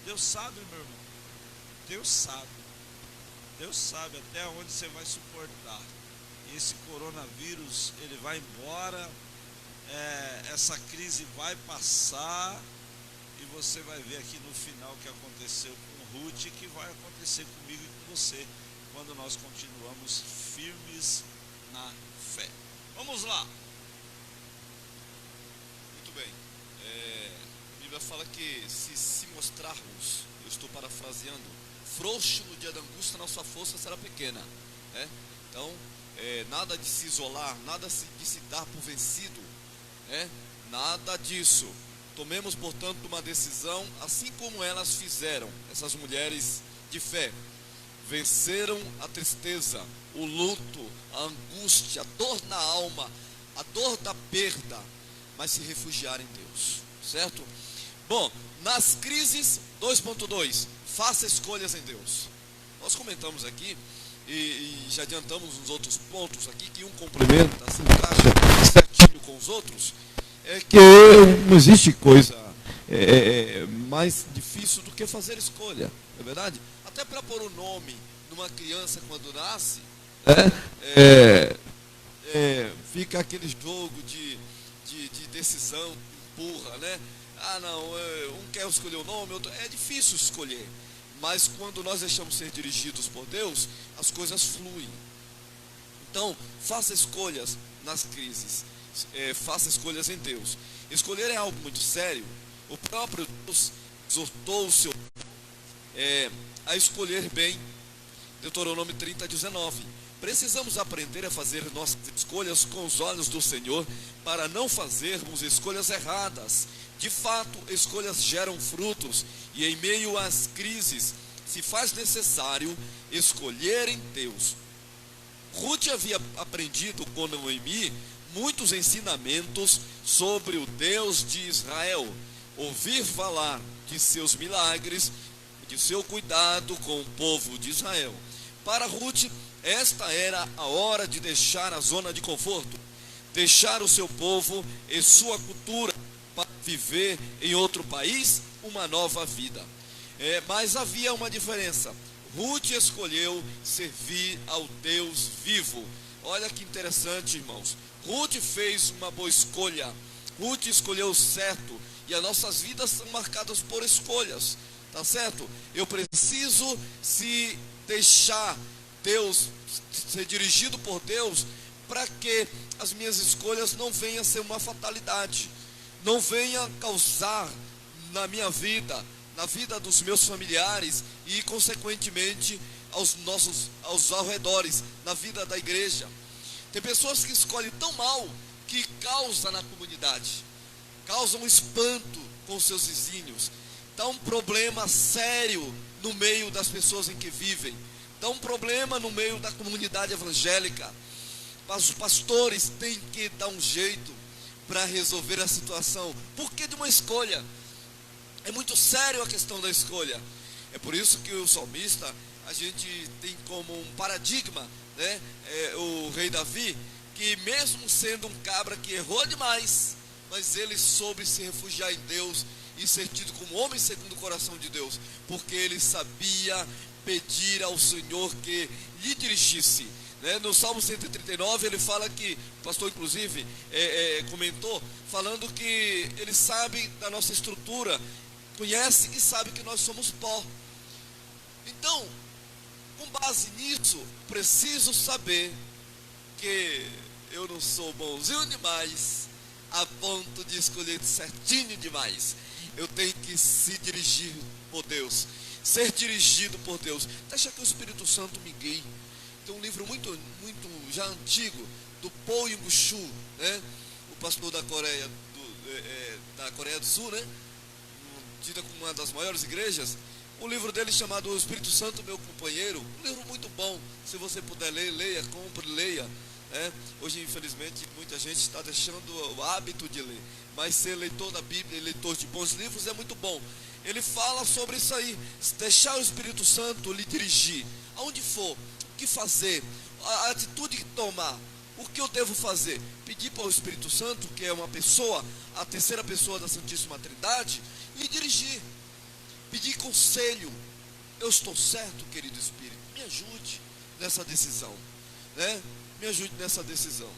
Deus sabe, meu irmão. Deus sabe. Deus sabe até onde você vai suportar. E esse coronavírus, ele vai embora. Essa crise vai passar. E você vai ver aqui no final o que aconteceu com Ruth e que vai acontecer comigo e com você, quando nós continuamos firmes na fé. Vamos lá. Muito bem. A Bíblia fala que se mostrarmos, eu estou parafraseando, frouxo no dia da angústia, nossa força será pequena. Então, nada de se isolar, nada de se dar por vencido, nada disso. Tomemos, portanto, uma decisão, assim como elas fizeram, essas mulheres de fé. Venceram a tristeza, o luto, a angústia, a dor na alma, a dor da perda, mas se refugiaram em Deus, certo? Bom, nas crises, 2.2, faça escolhas em Deus. Nós comentamos aqui e já adiantamos nos outros pontos aqui, que um complementa, se encaixa certinho com os outros, é que não existe coisa mais difícil do que fazer escolha, não é verdade? Até para pôr o nome numa criança quando nasce, fica aquele jogo de decisão, empurra, né? Ah, não, um quer escolher o nome, outro... É difícil escolher, mas quando nós deixamos ser dirigidos por Deus, as coisas fluem. Então, faça escolhas nas crises, faça escolhas em Deus. Escolher é algo muito sério. O próprio Deus exortou o seu a escolher bem. Deuteronômio 30:19. Precisamos aprender a fazer nossas escolhas com os olhos do Senhor, para não fazermos escolhas erradas. De fato, escolhas geram frutos, e em meio às crises, se faz necessário escolher em Deus. Ruth havia aprendido com Noemi muitos ensinamentos sobre o Deus de Israel. Ouvir falar de seus milagres, de seu cuidado com o povo de Israel. Para Ruth, esta era a hora de deixar a zona de conforto, deixar o seu povo e sua cultura para viver em outro país uma nova vida. Mas havia uma diferença. Ruth escolheu servir ao Deus vivo. Olha que interessante, irmãos. Ruth fez uma boa escolha. Ruth escolheu o certo. E as nossas vidas são marcadas por escolhas. Tá certo? Eu preciso se deixar Deus, ser dirigido por Deus, para que as minhas escolhas não venham a ser uma fatalidade, não venham causar na minha vida, na vida dos meus familiares e consequentemente aos arredores, na vida da igreja. Tem pessoas que escolhem tão mal que causam na comunidade, causam um espanto com seus vizinhos, dá um problema sério no meio das pessoas em que vivem, dá um problema no meio da comunidade evangélica. Mas os pastores têm que dar um jeito para resolver a situação. Por que de uma escolha? É muito sério a questão da escolha. É por isso que o salmista, a gente tem como um paradigma, né? O rei Davi, que mesmo sendo um cabra que errou demais, mas ele soube se refugiar em Deus e ser tido como homem segundo o coração de Deus, porque ele sabia pedir ao Senhor que lhe dirigisse. No Salmo 139 ele fala que, o pastor inclusive comentou, falando que ele sabe da nossa estrutura, conhece e sabe que nós somos pó. Então, com base nisso, preciso saber que eu não sou bonzinho demais a ponto de escolher certinho demais. Eu tenho que se dirigir por Deus, ser dirigido por Deus. Deixa que o Espírito Santo me guie. Tem um livro muito já antigo, do Paul Yong-Soo, né? O pastor da Coreia do Sul, né? Tida como uma das maiores igrejas. Um livro dele chamado O Espírito Santo, Meu Companheiro. Um livro muito bom. Se você puder ler, leia, compre, leia. Hoje, infelizmente, muita gente está deixando o hábito de ler. Mas ser leitor da Bíblia, leitor de bons livros é muito bom. Ele fala sobre isso aí. Deixar o Espírito Santo lhe dirigir. Aonde for, o que fazer, a atitude que tomar. O que eu devo fazer? Pedir para o Espírito Santo, que é uma pessoa, a terceira pessoa da Santíssima Trindade, lhe dirigir. Pedir conselho. Eu estou certo, querido Espírito? Me ajude nessa decisão, né? Me ajude nessa decisão.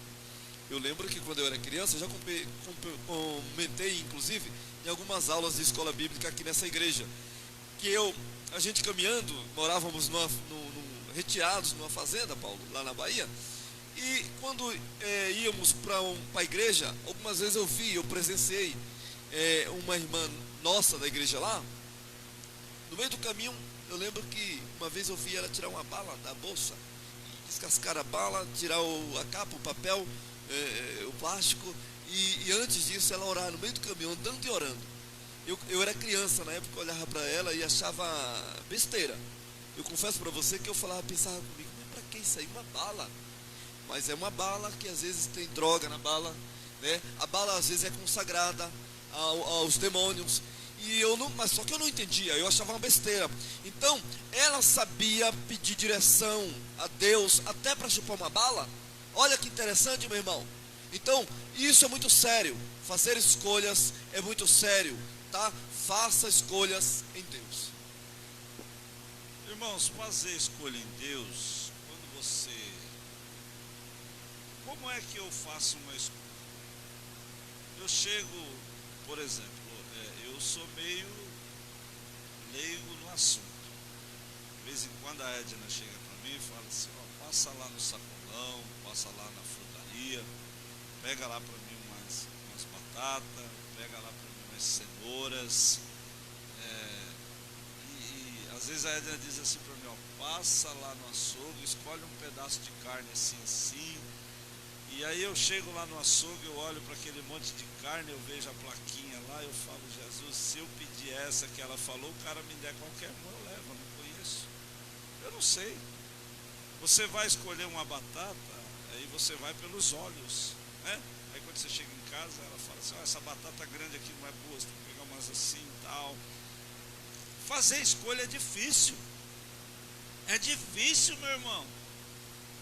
Eu lembro que quando eu era criança, já comentei, inclusive, em algumas aulas de escola bíblica aqui nessa igreja, que a gente caminhando, morávamos retirados numa fazenda, Paulo, lá na Bahia, e quando íamos para a igreja, algumas vezes eu presenciei uma irmã nossa da igreja lá. No meio do caminho, eu lembro que uma vez eu vi ela tirar uma bala da bolsa, descascar a bala, tirar a capa, o papel, o plástico, e antes disso ela orar no meio do caminho, andando e orando. Eu era criança na época, eu olhava para ela e achava besteira. Eu confesso para você que eu pensava comigo, mas para que isso aí? Uma bala. Mas é uma bala que às vezes tem droga na bala, né? A bala às vezes é consagrada aos demônios. Mas só que eu não entendia, eu achava uma besteira. Então, ela sabia pedir direção a Deus até para chupar uma bala. Olha que interessante, meu irmão. Então, isso é muito sério. Fazer escolhas é muito sério, tá? Faça escolhas em Deus. Irmãos, fazer escolha em Deus, como é que eu faço uma escolha? Eu chego, por exemplo, eu sou meio leigo no assunto. De vez em quando a Edna chega para mim e fala assim, passa lá no sacolão Milão, passa lá na frutaria, pega lá para mim umas batatas, pega lá para mim umas cenouras. E às vezes a Edna diz assim para mim, ó, passa lá no açougue, escolhe um pedaço de carne assim. E aí eu chego lá no açougue, eu olho para aquele monte de carne, eu vejo a plaquinha lá, eu falo, Jesus, se eu pedir essa que ela falou, o cara me der qualquer uma, eu levo, eu não conheço. Eu não sei. Você vai escolher uma batata, aí você vai pelos olhos, né? Aí quando você chega em casa, ela fala assim, essa batata grande aqui não é boa, você tem que pegar umas assim e tal. Fazer escolha é difícil. É difícil, meu irmão.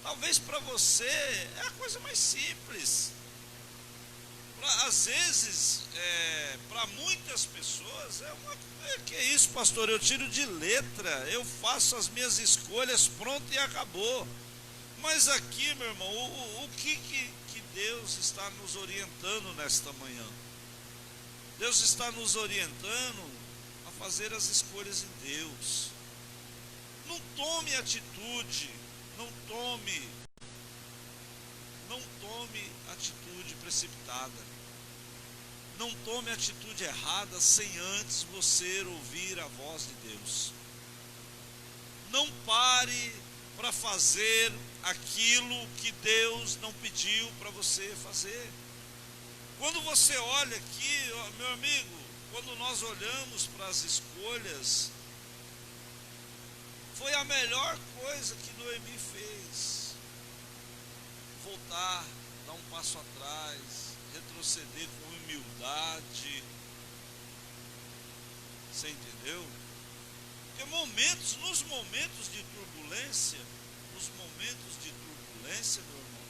Talvez para você é a coisa mais simples. Às vezes, para muitas pessoas, que é isso, pastor? Eu tiro de letra, eu faço as minhas escolhas, pronto e acabou. Mas aqui, meu irmão, o que Deus está nos orientando nesta manhã? Deus está nos orientando a fazer as escolhas em Deus. Não tome atitude, não tome atitude precipitada. Não tome atitude errada sem antes você ouvir a voz de Deus. Não pare para fazer aquilo que Deus não pediu para você fazer. Quando você olha aqui, meu amigo, quando nós olhamos para as escolhas, foi a melhor coisa que Noemi fez. Voltar, dar um passo atrás, retroceder com humildade. Você entendeu? Porque nos momentos de turbulência, meu irmão,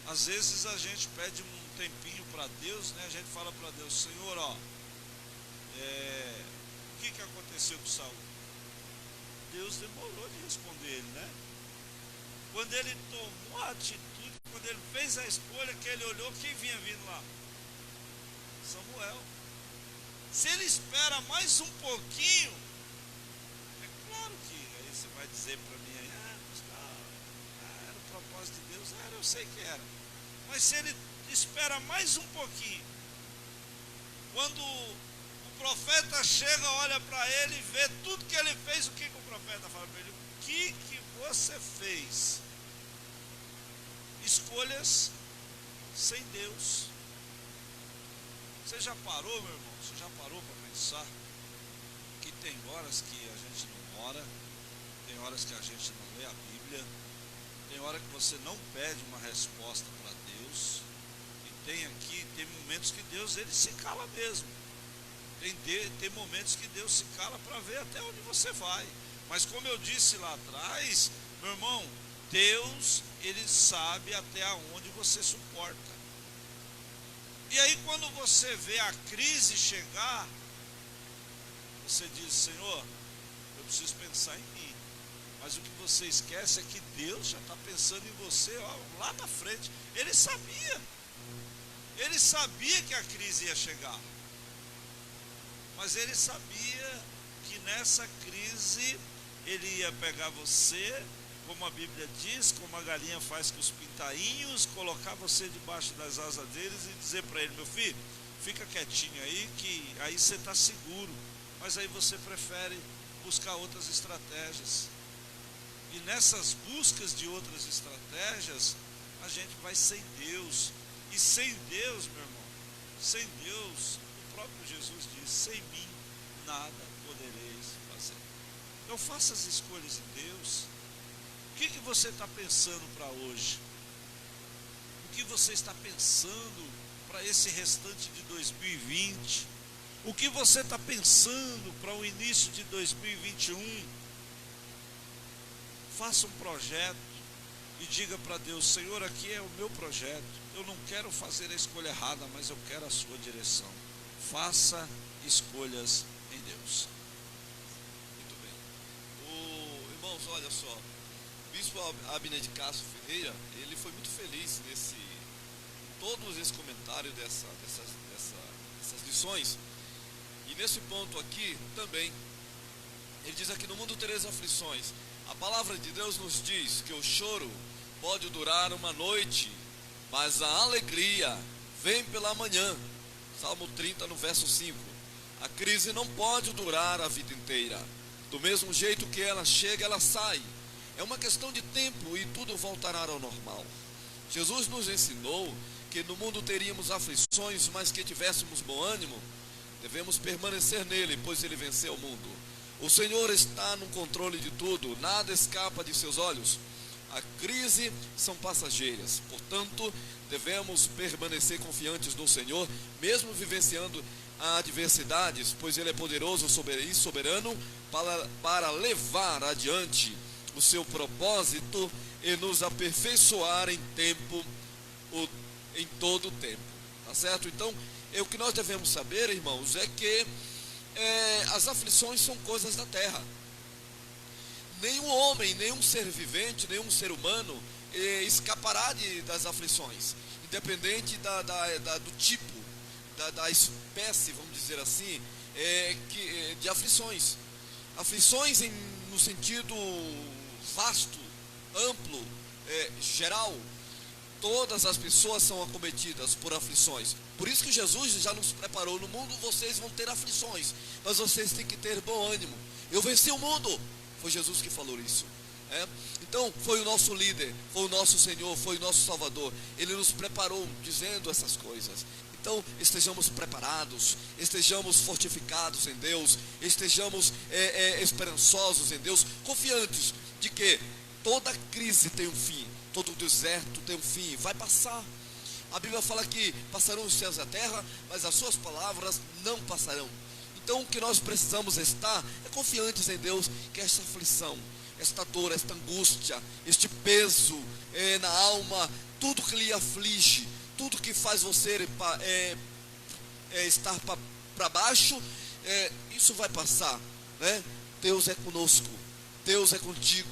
às vezes a gente pede um tempinho para Deus, né? A gente fala para Deus, Senhor, ó, o que aconteceu com Saul? Deus demorou de responder ele, né? Quando ele tomou a atitude, quando ele fez a escolha, que ele olhou, quem vinha vindo lá? Samuel. Se ele espera mais um pouquinho, é claro que aí você vai dizer para mim, era o propósito de Deus, eu sei que era. Mas se ele espera mais um pouquinho, quando o profeta chega, olha para ele e vê tudo que ele fez, o que o profeta fala para ele? O que você fez? Escolhas sem Deus. Você já parou, meu irmão? Você já parou para pensar que tem horas que a gente não ora, tem horas que a gente não lê a Bíblia, tem hora que você não pede uma resposta para Deus, e tem momentos que Deus ele se cala mesmo. Tem momentos que Deus se cala para ver até onde você vai. Mas como eu disse lá atrás, meu irmão, Deus, ele sabe até onde você suporta. E aí quando você vê a crise chegar, você diz, Senhor, eu preciso pensar em mim. Mas o que você esquece é que Deus já está pensando em você, ó, lá na frente. Ele sabia que a crise ia chegar. Mas ele sabia que nessa crise ele ia pegar você, como a Bíblia diz, como a galinha faz com os pintainhos, colocar você debaixo das asas deles e dizer para ele, meu filho, fica quietinho aí, que aí você está seguro. Mas aí você prefere buscar outras estratégias. E nessas buscas de outras estratégias, a gente vai sem Deus. E sem Deus, meu irmão, sem Deus, o próprio Jesus diz, sem mim nada podereis fazer. Então faça as escolhas em Deus. O que você está pensando para hoje? O que você está pensando para esse restante de 2020? O que você está pensando para o início de 2021? Faça um projeto e diga para Deus, Senhor, aqui é o meu projeto. Eu não quero fazer a escolha errada, mas eu quero a sua direção. Faça escolhas em Deus. Muito bem. Irmãos, olha só. O bispo Abner de Castro Ferreira, ele foi muito feliz todos esses comentários dessas lições. E nesse ponto aqui também, ele diz aqui, no mundo tereis aflições. A palavra de Deus nos diz que o choro pode durar uma noite, mas a alegria vem pela manhã. Salmo 30, no verso 5. A crise não pode durar a vida inteira. Do mesmo jeito que ela chega, ela sai. É uma questão de tempo e tudo voltará ao normal. Jesus nos ensinou que no mundo teríamos aflições, mas que tivéssemos bom ânimo. Devemos permanecer nele, pois ele venceu o mundo. O Senhor está no controle de tudo, nada escapa de seus olhos. A crise são passageiras, portanto, devemos permanecer confiantes no Senhor, mesmo vivenciando adversidades, pois ele é poderoso e soberano para levar adiante o seu propósito e nos aperfeiçoar em todo o tempo, tá certo? Então, o que nós devemos saber, irmãos, é que as aflições são coisas da terra. Nenhum homem, nenhum ser vivente, nenhum ser humano escapará das aflições, independente do tipo, da espécie, vamos dizer assim, de aflições. Aflições no sentido vasto, amplo, geral. Todas as pessoas são acometidas por aflições. Por isso que Jesus já nos preparou. No mundo vocês vão ter aflições, mas vocês têm que ter bom ânimo. Eu venci o mundo. Foi Jesus que falou isso. Então foi o nosso líder, foi o nosso Senhor, foi o nosso Salvador. Ele nos preparou dizendo essas coisas. Então estejamos preparados, estejamos fortificados em Deus, estejamos esperançosos em Deus, confiantes de que toda crise tem um fim, todo deserto tem um fim, vai passar. A Bíblia fala que passarão os céus e a terra, mas as suas palavras não passarão. Então o que nós precisamos estar confiantes em Deus, que esta aflição, esta dor, esta angústia, este peso na alma, tudo que lhe aflige, tudo que faz você estar para baixo, isso vai passar, né? Deus é conosco, Deus é contigo.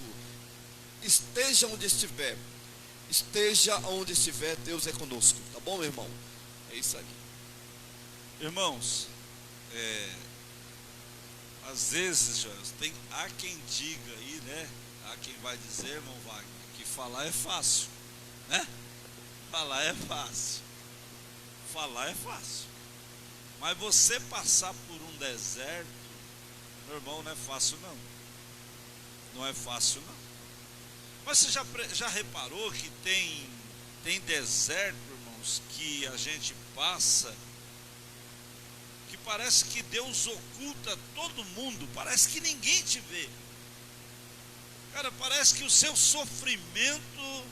Esteja onde estiver, Deus é conosco, tá bom, meu irmão? É isso aí. Irmãos, às vezes, há quem diga aí, né? Há quem vai dizer, irmão Wagner, que falar é fácil, né? Falar é fácil. Falar é fácil. Mas você passar por um deserto, meu irmão, não é fácil não. Não é fácil não. Mas você já reparou que tem deserto, irmãos, que a gente passa, que parece que Deus oculta todo mundo, parece que ninguém te vê. Cara, parece que o seu sofrimento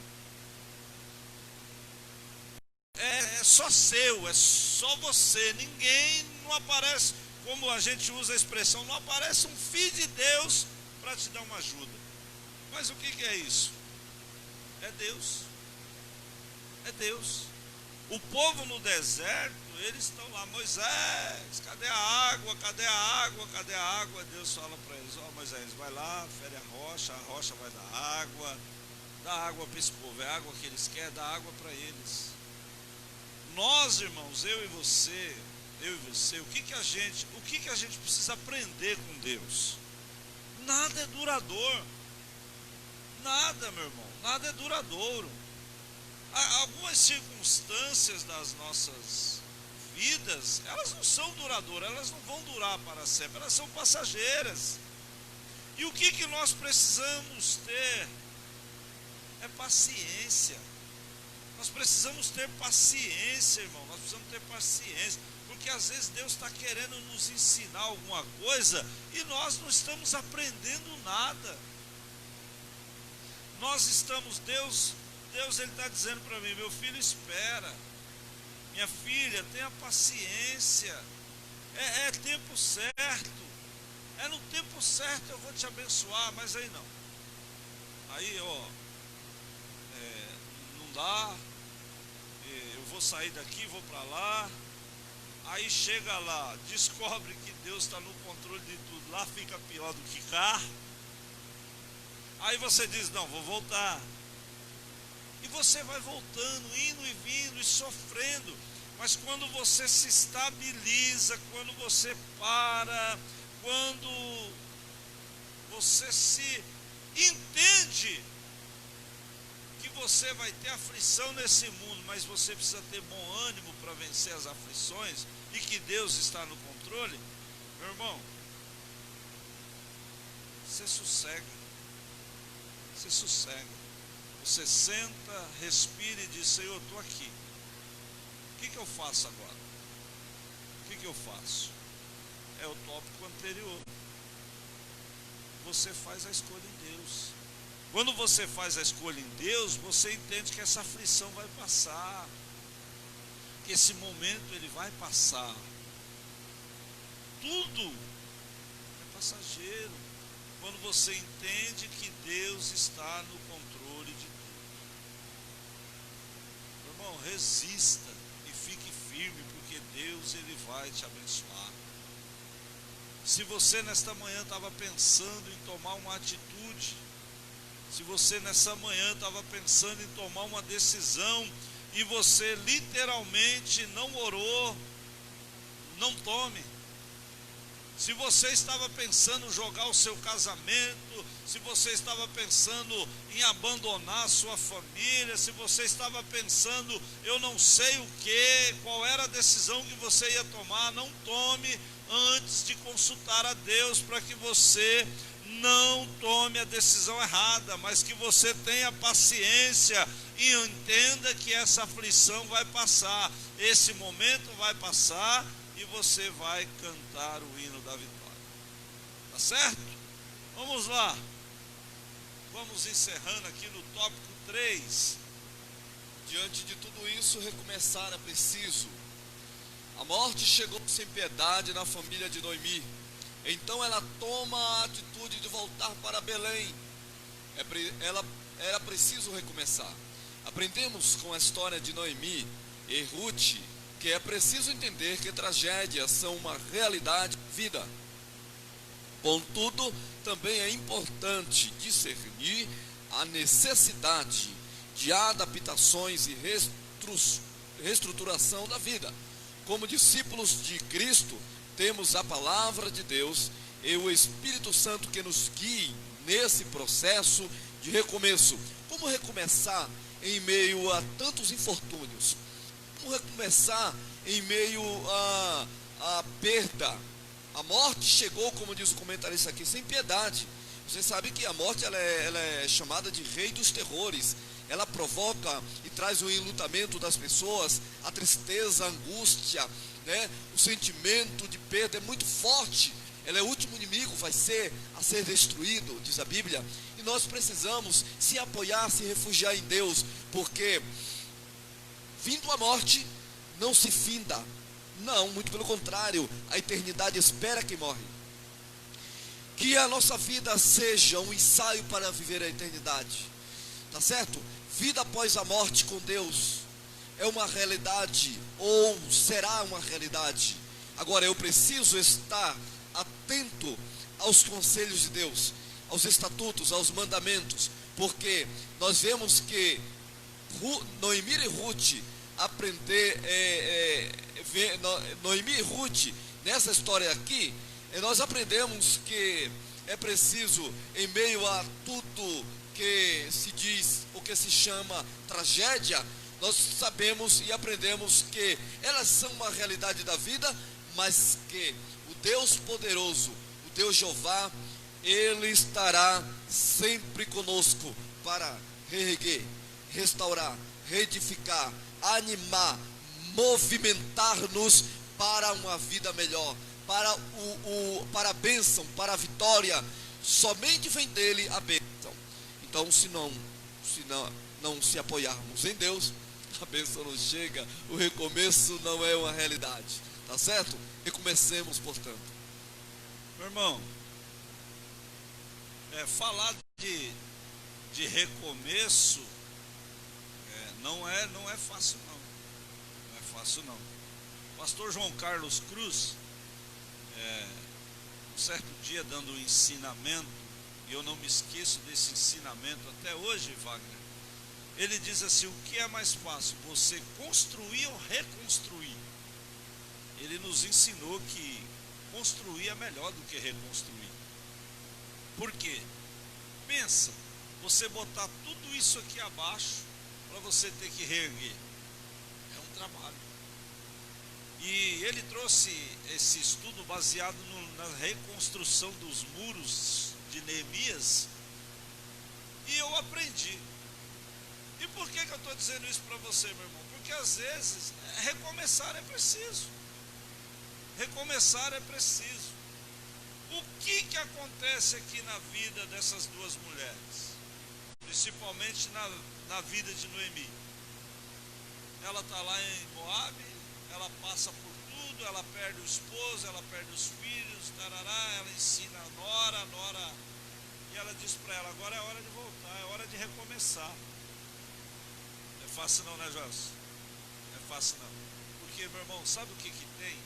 é só seu, é só você. Ninguém, não aparece, como a gente usa a expressão, não aparece um filho de Deus para te dar uma ajuda. Mas o que é isso? É Deus. É Deus. O povo no deserto, eles estão lá: Moisés, cadê a água? Cadê a água? Cadê a água? Deus fala para eles: Moisés, vai lá, fere a rocha vai dar água, dá água para esse povo, é a água que eles querem, dá água para eles. Nós, irmãos, eu e você, o que que a gente precisa aprender com Deus? Nada é duradouro. Nada, meu irmão, nada é duradouro. Algumas circunstâncias das nossas vidas, elas não são duradouras, elas não vão durar para sempre, elas são passageiras. E o que nós precisamos ter é paciência. Nós precisamos ter paciência, irmão, nós precisamos ter paciência, porque às vezes Deus está querendo nos ensinar alguma coisa e nós não estamos aprendendo nada. Nós estamos, Deus ele está dizendo para mim: meu filho, espera, minha filha, tenha paciência, é tempo certo, no tempo certo eu vou te abençoar, mas aí não, aí não dá, eu vou sair daqui, vou para lá, aí chega lá, descobre que Deus está no controle de tudo, lá fica pior do que cá, aí você diz: não, vou voltar. E você vai voltando, indo e vindo e sofrendo. Mas quando você se estabiliza, quando você para, quando você se entende que você vai ter aflição nesse mundo, mas você precisa ter bom ânimo para vencer as aflições e que Deus está no controle, meu irmão, você sossega, você senta, respira e diz: Senhor, eu estou aqui, o que eu faço agora? O que eu faço? É o tópico anterior. Você faz a escolha em Deus. Quando você faz a escolha em Deus, você entende que essa aflição vai passar, que esse momento ele vai passar. Tudo é passageiro. Quando você entende que Deus está no controle de tudo. Meu irmão, resista e fique firme, porque Deus ele vai te abençoar. Se você nesta manhã estava pensando em tomar uma atitude, se você nessa manhã estava pensando em tomar uma decisão e você literalmente não orou, não tome. Se você estava pensando em jogar o seu casamento, se você estava pensando em abandonar a sua família, se você estava pensando, eu não sei o que, qual era a decisão que você ia tomar, não tome antes de consultar a Deus, para que você não tome a decisão errada, mas que você tenha paciência e entenda que essa aflição vai passar, esse momento vai passar e você vai cantar o hino da vitória. Tá certo? Vamos lá. Vamos encerrando aqui no tópico 3. Diante de tudo isso, recomeçar é preciso. A morte chegou sem piedade na família de Noemi. Então ela toma a atitude de voltar para Belém. Era preciso recomeçar. Aprendemos com a história de Noemi e Ruth que é preciso entender que tragédias são uma realidade da vida. Contudo, também é importante discernir a necessidade de adaptações e reestruturação da vida. Como discípulos de Cristo, temos a palavra de Deus e o Espírito Santo que nos guie nesse processo de recomeço. Como recomeçar em meio a tantos infortúnios? Como recomeçar em meio a perda? A morte chegou, como diz o comentarista aqui, sem piedade. Você sabe que a morte ela é chamada de rei dos terrores. Ela provoca e traz o enlutamento das pessoas, a tristeza, a angústia, né? O sentimento de perda é muito forte. Ela é o último inimigo, vai ser a ser destruído, diz a Bíblia. E nós precisamos se apoiar, se refugiar em Deus, porque vindo a morte, não se finda. Não, muito pelo contrário, a eternidade espera quem morre. Que a nossa vida seja um ensaio para viver a eternidade. Tá certo? Vida após a morte com Deus é uma realidade, ou será uma realidade. Agora, eu preciso estar atento aos conselhos de Deus, aos estatutos, aos mandamentos, porque nós vemos que Noemi e Ruth Noemi e Ruth, nessa história aqui, nós aprendemos que é preciso, em meio a tudo que se diz, o que se chama tragédia, nós sabemos e aprendemos que elas são uma realidade da vida, mas que o Deus poderoso, o Deus Jeová, Ele estará sempre conosco para reerguer, restaurar, reedificar, animar, movimentar-nos para uma vida melhor, para a bênção, para a vitória. Somente vem dele a bênção. Então, se não se apoiarmos em Deus, a bênção não chega, o recomeço não é uma realidade. Tá certo? Recomecemos, portanto. Meu irmão, falar de recomeço não é fácil não. Não é fácil não. O pastor João Carlos Cruz, um certo dia dando um ensinamento, e eu não me esqueço desse ensinamento até hoje, Wagner. Ele diz assim: o que é mais fácil, você construir ou reconstruir? Ele nos ensinou que construir é melhor do que reconstruir. Por quê? Pensa, você botar tudo isso aqui abaixo para você ter que reerguer. É um trabalho. E ele trouxe esse estudo baseado na reconstrução dos muros de Neemias. E eu aprendi. E por que eu estou dizendo isso para você, meu irmão? Porque às vezes recomeçar é preciso. Recomeçar é preciso. O que acontece aqui na vida dessas duas mulheres? Principalmente na vida de Noemi. Ela está lá em Moabe, ela passa por tudo, ela perde o esposo, ela perde os filhos, tarará, ela ensina a nora, e ela diz para ela, agora é hora de voltar, é hora de recomeçar. Não é fácil não, né, Joyce? Não é fácil não. Porque, meu irmão, sabe o que tem?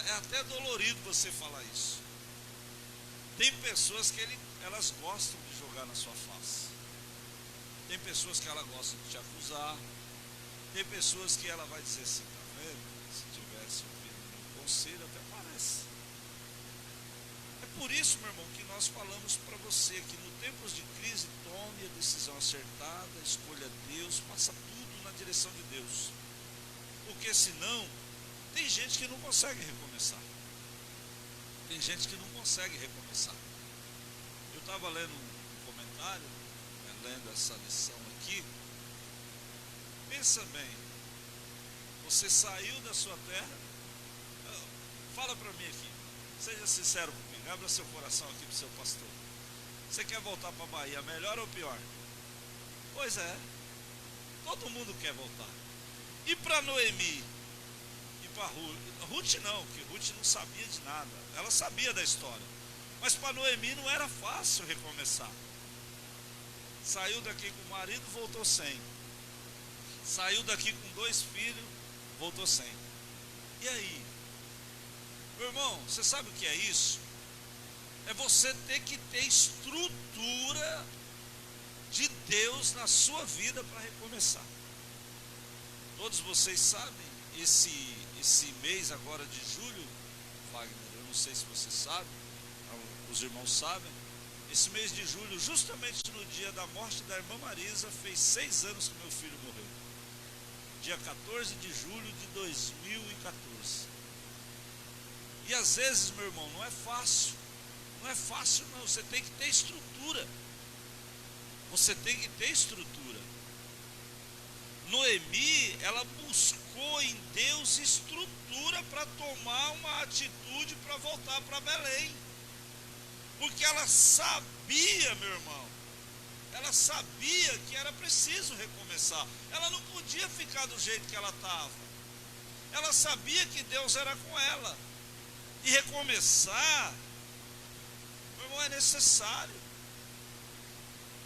É até dolorido você falar isso. Tem pessoas que elas gostam de jogar na sua face. Tem pessoas que ela gosta de te acusar. Tem pessoas que ela vai dizer assim, tá vendo? Se tivesse ouvido meu conselho, até parece. É por isso, meu irmão, que nós falamos para você que no tempos de crise, tome a decisão acertada, escolha Deus, faça tudo na direção de Deus. Porque senão, tem gente que não consegue recomeçar. Tem gente que não consegue recomeçar. Eu estava lendo um comentário, lendo essa lição aqui. Pensa bem, você saiu da sua terra, fala para mim aqui, seja sincero comigo, abra seu coração aqui para o seu pastor. Você quer voltar para a Bahia, melhor ou pior? Pois é, todo mundo quer voltar. E para Noemi? E para Ruth não, que Ruth não sabia de nada, ela sabia da história. Mas para Noemi não era fácil recomeçar. Saiu daqui com o marido, voltou sem. Saiu daqui com 2 filhos, voltou sem. E aí? Meu irmão, você sabe o que é isso? É você ter que ter estrutura de Deus na sua vida para recomeçar. Todos vocês sabem, esse mês agora de julho, Wagner, eu não sei se você sabe, os irmãos sabem, esse mês de julho, justamente no dia da morte da irmã Marisa, fez 6 anos que meu filho morreu. Dia 14 de julho de 2014. E às vezes, meu irmão, não é fácil. Não é fácil não, você tem que ter estrutura. Você tem que ter estrutura. Noemi, ela buscou em Deus estrutura para tomar uma atitude para voltar para Belém. Porque ela sabia, meu irmão, ela sabia que era preciso recomeçar. Ela não podia ficar do jeito que ela estava. Ela sabia que Deus era com ela. E recomeçar, meu irmão, é necessário.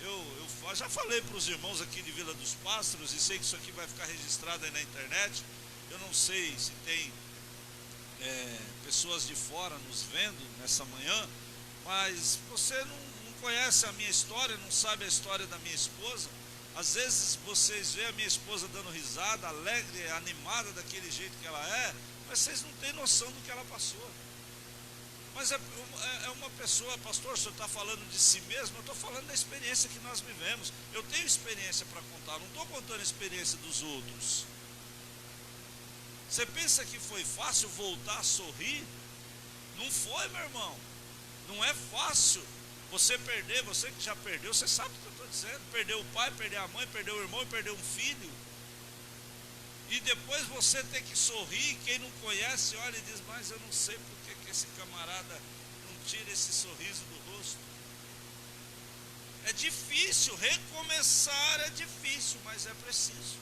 Eu já falei para os irmãos aqui de Vila dos Pássaros, e sei que isso aqui vai ficar registrado aí na internet. Eu não sei se tem pessoas de fora nos vendo nessa manhã, mas você não conhece a minha história, não sabe a história da minha esposa. Às vezes vocês veem a minha esposa dando risada, alegre, animada daquele jeito que ela é, mas vocês não têm noção do que ela passou. Mas é uma pessoa, pastor, o senhor está falando de si mesmo, eu estou falando da experiência que nós vivemos. Eu tenho experiência para contar, não estou contando a experiência dos outros. Você pensa que foi fácil voltar a sorrir? Não foi, meu irmão. Não é fácil você perder, você que já perdeu, você sabe o que eu estou dizendo. Perdeu o pai, perder a mãe, perder o irmão e perder um filho. E depois você ter que sorrir, quem não conhece olha e diz, mas eu não sei porque que esse camarada não tira esse sorriso do rosto. É difícil, recomeçar é difícil, mas é preciso.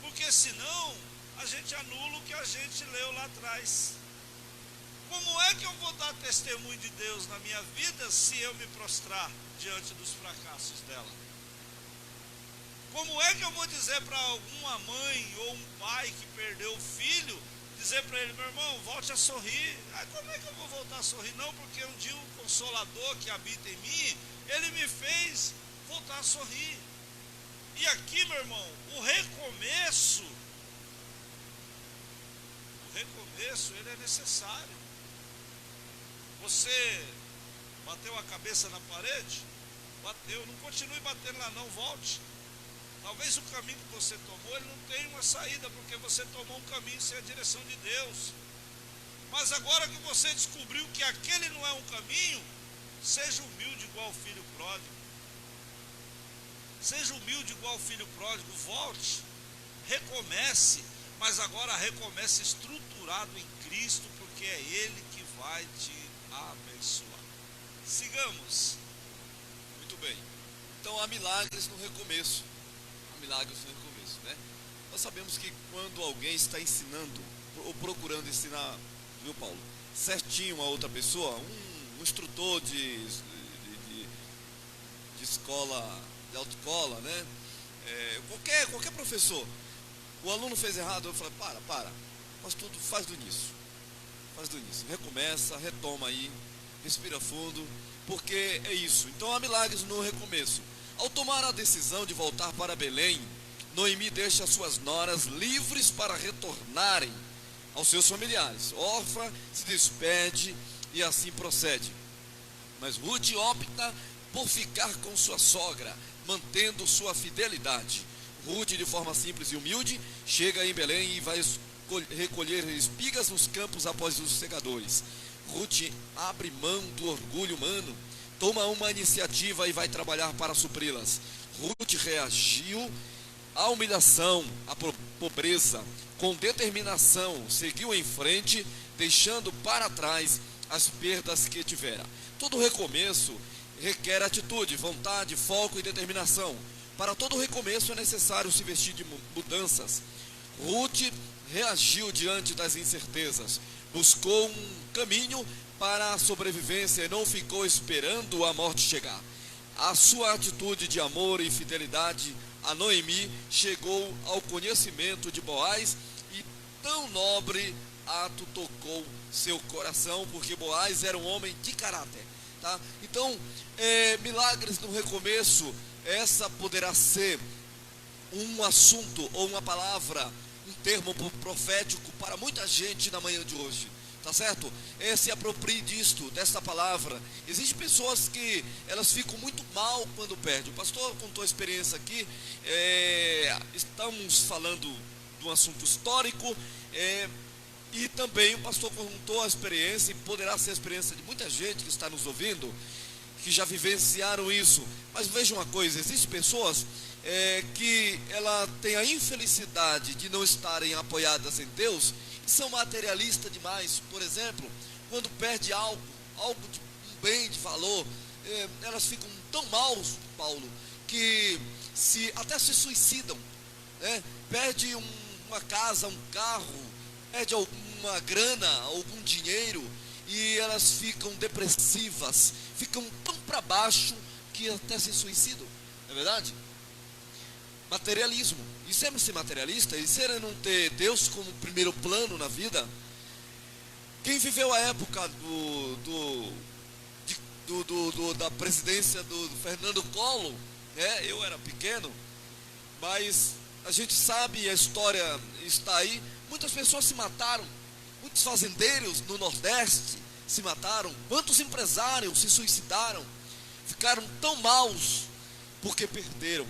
Porque senão a gente anula o que a gente leu lá atrás. Como é que eu vou dar testemunho de Deus na minha vida se eu me prostrar diante dos fracassos dela? Como é que eu vou dizer para alguma mãe ou um pai que perdeu o filho, dizer para ele, meu irmão, volte a sorrir? Como é que eu vou voltar a sorrir? Não, porque um dia o Consolador que habita em mim, ele me fez voltar a sorrir. E aqui, meu irmão, o recomeço, ele é necessário. Você Bateu a cabeça na parede? Bateu, não continue batendo lá não, volte. Talvez o caminho que você tomou, ele não tenha uma saída, porque você tomou um caminho sem a direção de Deus. Mas agora que você descobriu que aquele não é um caminho, seja humilde igual o filho pródigo. Seja humilde igual o filho pródigo, volte, recomece, mas agora recomece estruturado em Cristo, porque é Ele que vai te abençoar. Sigamos. Muito bem. Então há milagres no recomeço. Há milagres no recomeço, né? Nós sabemos que quando alguém está ensinando, ou procurando ensinar, viu, Paulo, certinho a outra pessoa, um instrutor de escola, de autoescola, né? Qualquer professor, o aluno fez errado, eu falo, para, faz do início, recomeça, retoma aí, respira fundo, porque é isso. Então há milagres no recomeço. Ao tomar a decisão de voltar para Belém, Noemi deixa suas noras livres para retornarem aos seus familiares. Orfa se despede e assim procede. Mas Ruth opta por ficar com sua sogra, mantendo sua fidelidade. Ruth, de forma simples e humilde, chega em Belém e vai recolher espigas nos campos após os segadores. Ruth abre mão do orgulho humano, toma uma iniciativa e vai trabalhar para supri-las. Ruth reagiu à humilhação, à pobreza, com determinação, seguiu em frente, deixando para trás as perdas que tivera. Todo recomeço requer atitude, vontade, foco e determinação. Para todo recomeço é necessário se vestir de mudanças. Ruth reagiu diante das incertezas, buscou um caminho para a sobrevivência e não ficou esperando a morte chegar. A sua atitude de amor e fidelidade a Noemi chegou ao conhecimento de Boaz e tão nobre ato tocou seu coração, porque Boaz era um homem de caráter. Tá? Então, milagres no recomeço, essa poderá ser um assunto ou uma palavra, um termo profético para muita gente na manhã de hoje, tá certo? Se aproprie desta palavra. Existem pessoas que elas ficam muito mal quando perdem. O pastor contou a experiência aqui, estamos falando de um assunto histórico, e também o pastor contou a experiência, e poderá ser a experiência de muita gente que está nos ouvindo, que já vivenciaram isso. Mas veja uma coisa, existem pessoas que ela tem a infelicidade de não estarem apoiadas em Deus, e são materialistas demais. Por exemplo, quando perde algo de um bem de valor, elas ficam tão mal, Paulo, que até se suicidam, né? Perde uma casa, um carro, perde alguma grana, algum dinheiro, e elas ficam depressivas, ficam tão para baixo que até se suicidam. Não é verdade? Materialismo. Isso é ser materialista, isso é não ter Deus como primeiro plano na vida. Quem viveu a época da presidência do Fernando Collor, né? Eu era pequeno, mas a gente sabe, a história está aí. Muitas pessoas se mataram, muitos fazendeiros no Nordeste se mataram, quantos empresários se suicidaram, ficaram tão maus porque perderam.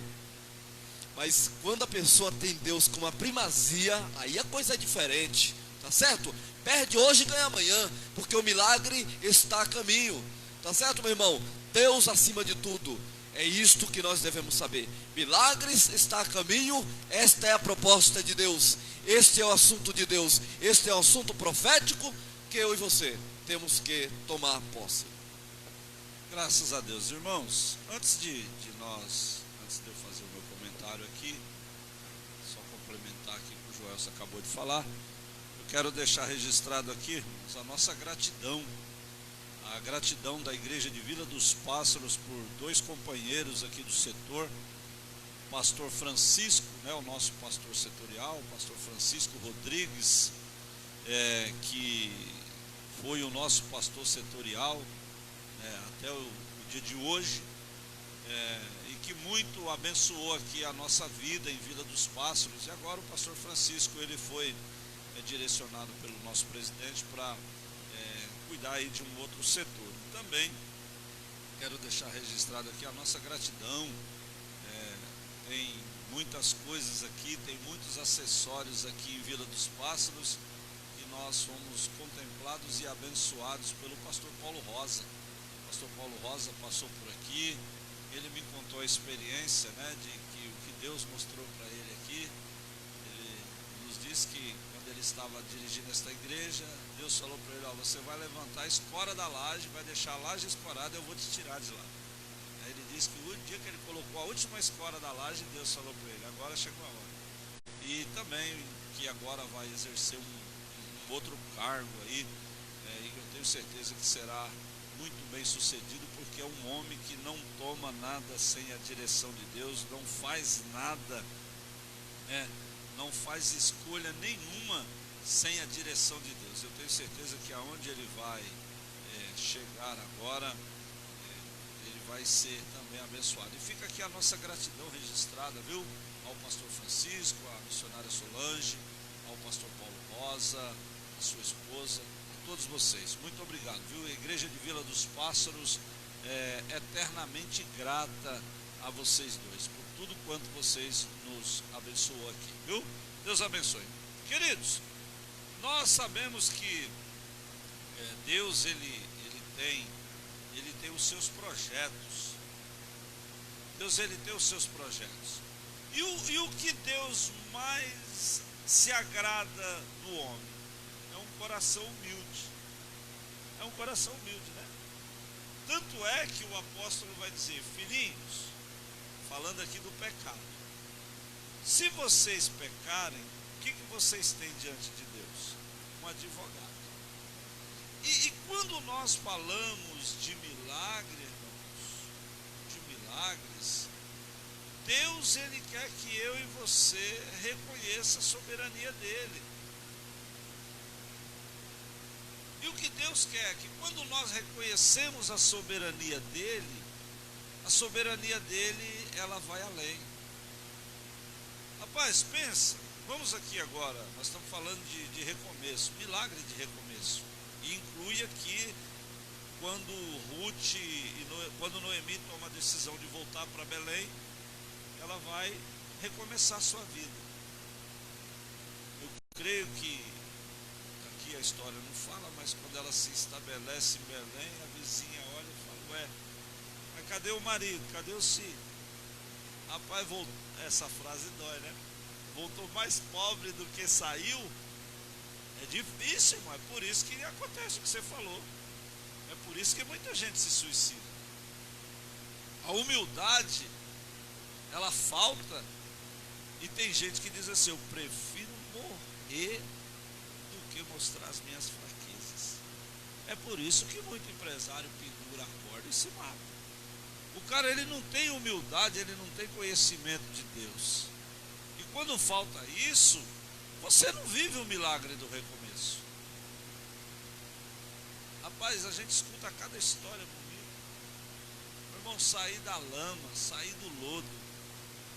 Mas quando a pessoa tem Deus como a primazia, aí a coisa é diferente, tá certo? Perde hoje e ganha amanhã, porque o milagre está a caminho, tá certo, meu irmão? Deus acima de tudo. É isto que nós devemos saber. Milagres está a caminho. Esta é a proposta de Deus. Este é o assunto de Deus. Este é o assunto profético que eu e você temos que tomar posse. Graças a Deus, irmãos. Antes de eu fazer o meu comentário aqui, só complementar aqui o que o Joelson acabou de falar, eu quero deixar registrado aqui, irmãos, a nossa gratidão. A gratidão da Igreja de Vila dos Pássaros por dois companheiros aqui do setor, o pastor Francisco, né, o nosso pastor setorial, o pastor Francisco Rodrigues, que foi o nosso pastor setorial, até o dia de hoje, e que muito abençoou aqui a nossa vida em Vila dos Pássaros. E agora o pastor Francisco, ele foi direcionado pelo nosso presidente para cuidar aí de um outro setor. Também Quero deixar registrado aqui a nossa gratidão. Tem muitas coisas aqui, tem muitos acessórios aqui em Vila dos Pássaros, que nós fomos contemplados e abençoados pelo pastor Paulo Rosa. O pastor Paulo Rosa passou por aqui, ele me contou a experiência, né, de que o que Deus mostrou para ele aqui. Ele nos disse que quando ele estava dirigindo esta igreja, Deus falou para ele: você vai levantar a escora da laje, vai deixar a laje escorada, eu vou te tirar de lá. Aí ele disse que o dia que ele colocou a última escora da laje, Deus falou para ele: agora chegou a hora. E também que agora vai exercer um outro cargo aí, e eu tenho certeza que será muito bem sucedido, porque é um homem que não toma nada sem a direção de Deus, não faz nada, não faz escolha nenhuma sem a direção de Deus. Eu tenho certeza que aonde ele vai chegar agora, ele vai ser também abençoado. E fica aqui a nossa gratidão registrada, viu? Ao pastor Francisco, à missionária Solange, ao pastor Paulo Rosa, a sua esposa, a todos vocês. Muito obrigado, viu? A Igreja de Vila dos Pássaros é eternamente grata a vocês dois, por tudo quanto vocês nos abençoou aqui, viu? Deus abençoe. Queridos, nós sabemos que Deus, ele tem os seus projetos. Deus, ele tem os seus projetos. E o que Deus mais se agrada no homem? É um coração humilde. É um coração humilde, né? Tanto é que o apóstolo vai dizer: filhinhos, falando aqui do pecado, se vocês pecarem, o que vocês têm diante de Deus? Um advogado. E quando nós falamos de milagre, irmãos, de milagres, Deus, ele quer que eu e você reconheça a soberania dele. E o que Deus quer? Que quando nós reconhecemos a soberania dele, ela vai além. Rapaz, pensa, vamos aqui agora, nós estamos falando de recomeço, milagre de recomeço. E inclui aqui quando quando Noemi toma a decisão de voltar para Belém, ela vai recomeçar a sua vida. Eu creio que aqui a história não fala, mas quando ela se estabelece em Belém, a vizinha olha e fala: ué, mas cadê o marido? Cadê o filho? Rapaz, essa frase dói, né? Voltou mais pobre do que saiu. É difícil, irmão. É por isso que acontece o que você falou. É por isso que muita gente se suicida. A humildade, ela falta. E tem gente que diz assim: eu prefiro morrer do que mostrar as minhas fraquezas. É por isso que muito empresário pendura a corda e se mata. O cara, ele não tem humildade, ele não tem conhecimento de Deus. E quando falta isso, você não vive o milagre do recomeço. Rapaz, a gente escuta cada história comigo. Meu irmão, sair da lama, sair do lodo.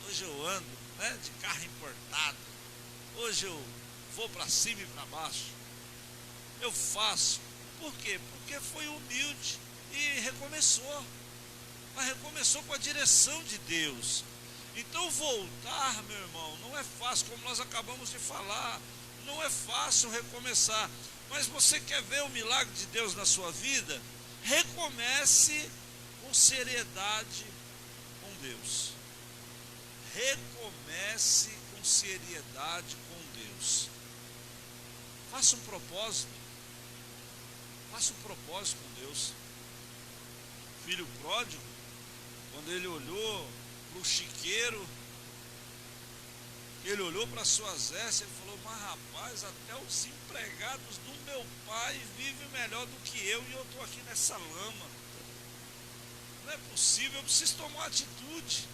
Hoje eu ando, né, de carro importado. Hoje eu vou para cima e para baixo. Eu faço. Por quê? Porque foi humilde e recomeçou. Mas recomeçou com a direção de Deus. Então voltar, meu irmão, não é fácil, como nós acabamos de falar. Não é fácil recomeçar. Mas você quer ver o milagre de Deus na sua vida? Recomece com seriedade com Deus. Recomece com seriedade com Deus. Faça um propósito. Faça um propósito com Deus. O filho pródigo, quando ele olhou para o chiqueiro, ele olhou para suas vestes, ele falou: mas rapaz, até os empregados do meu pai vivem melhor do que eu, e eu estou aqui nessa lama. Não é possível, eu preciso tomar uma atitude.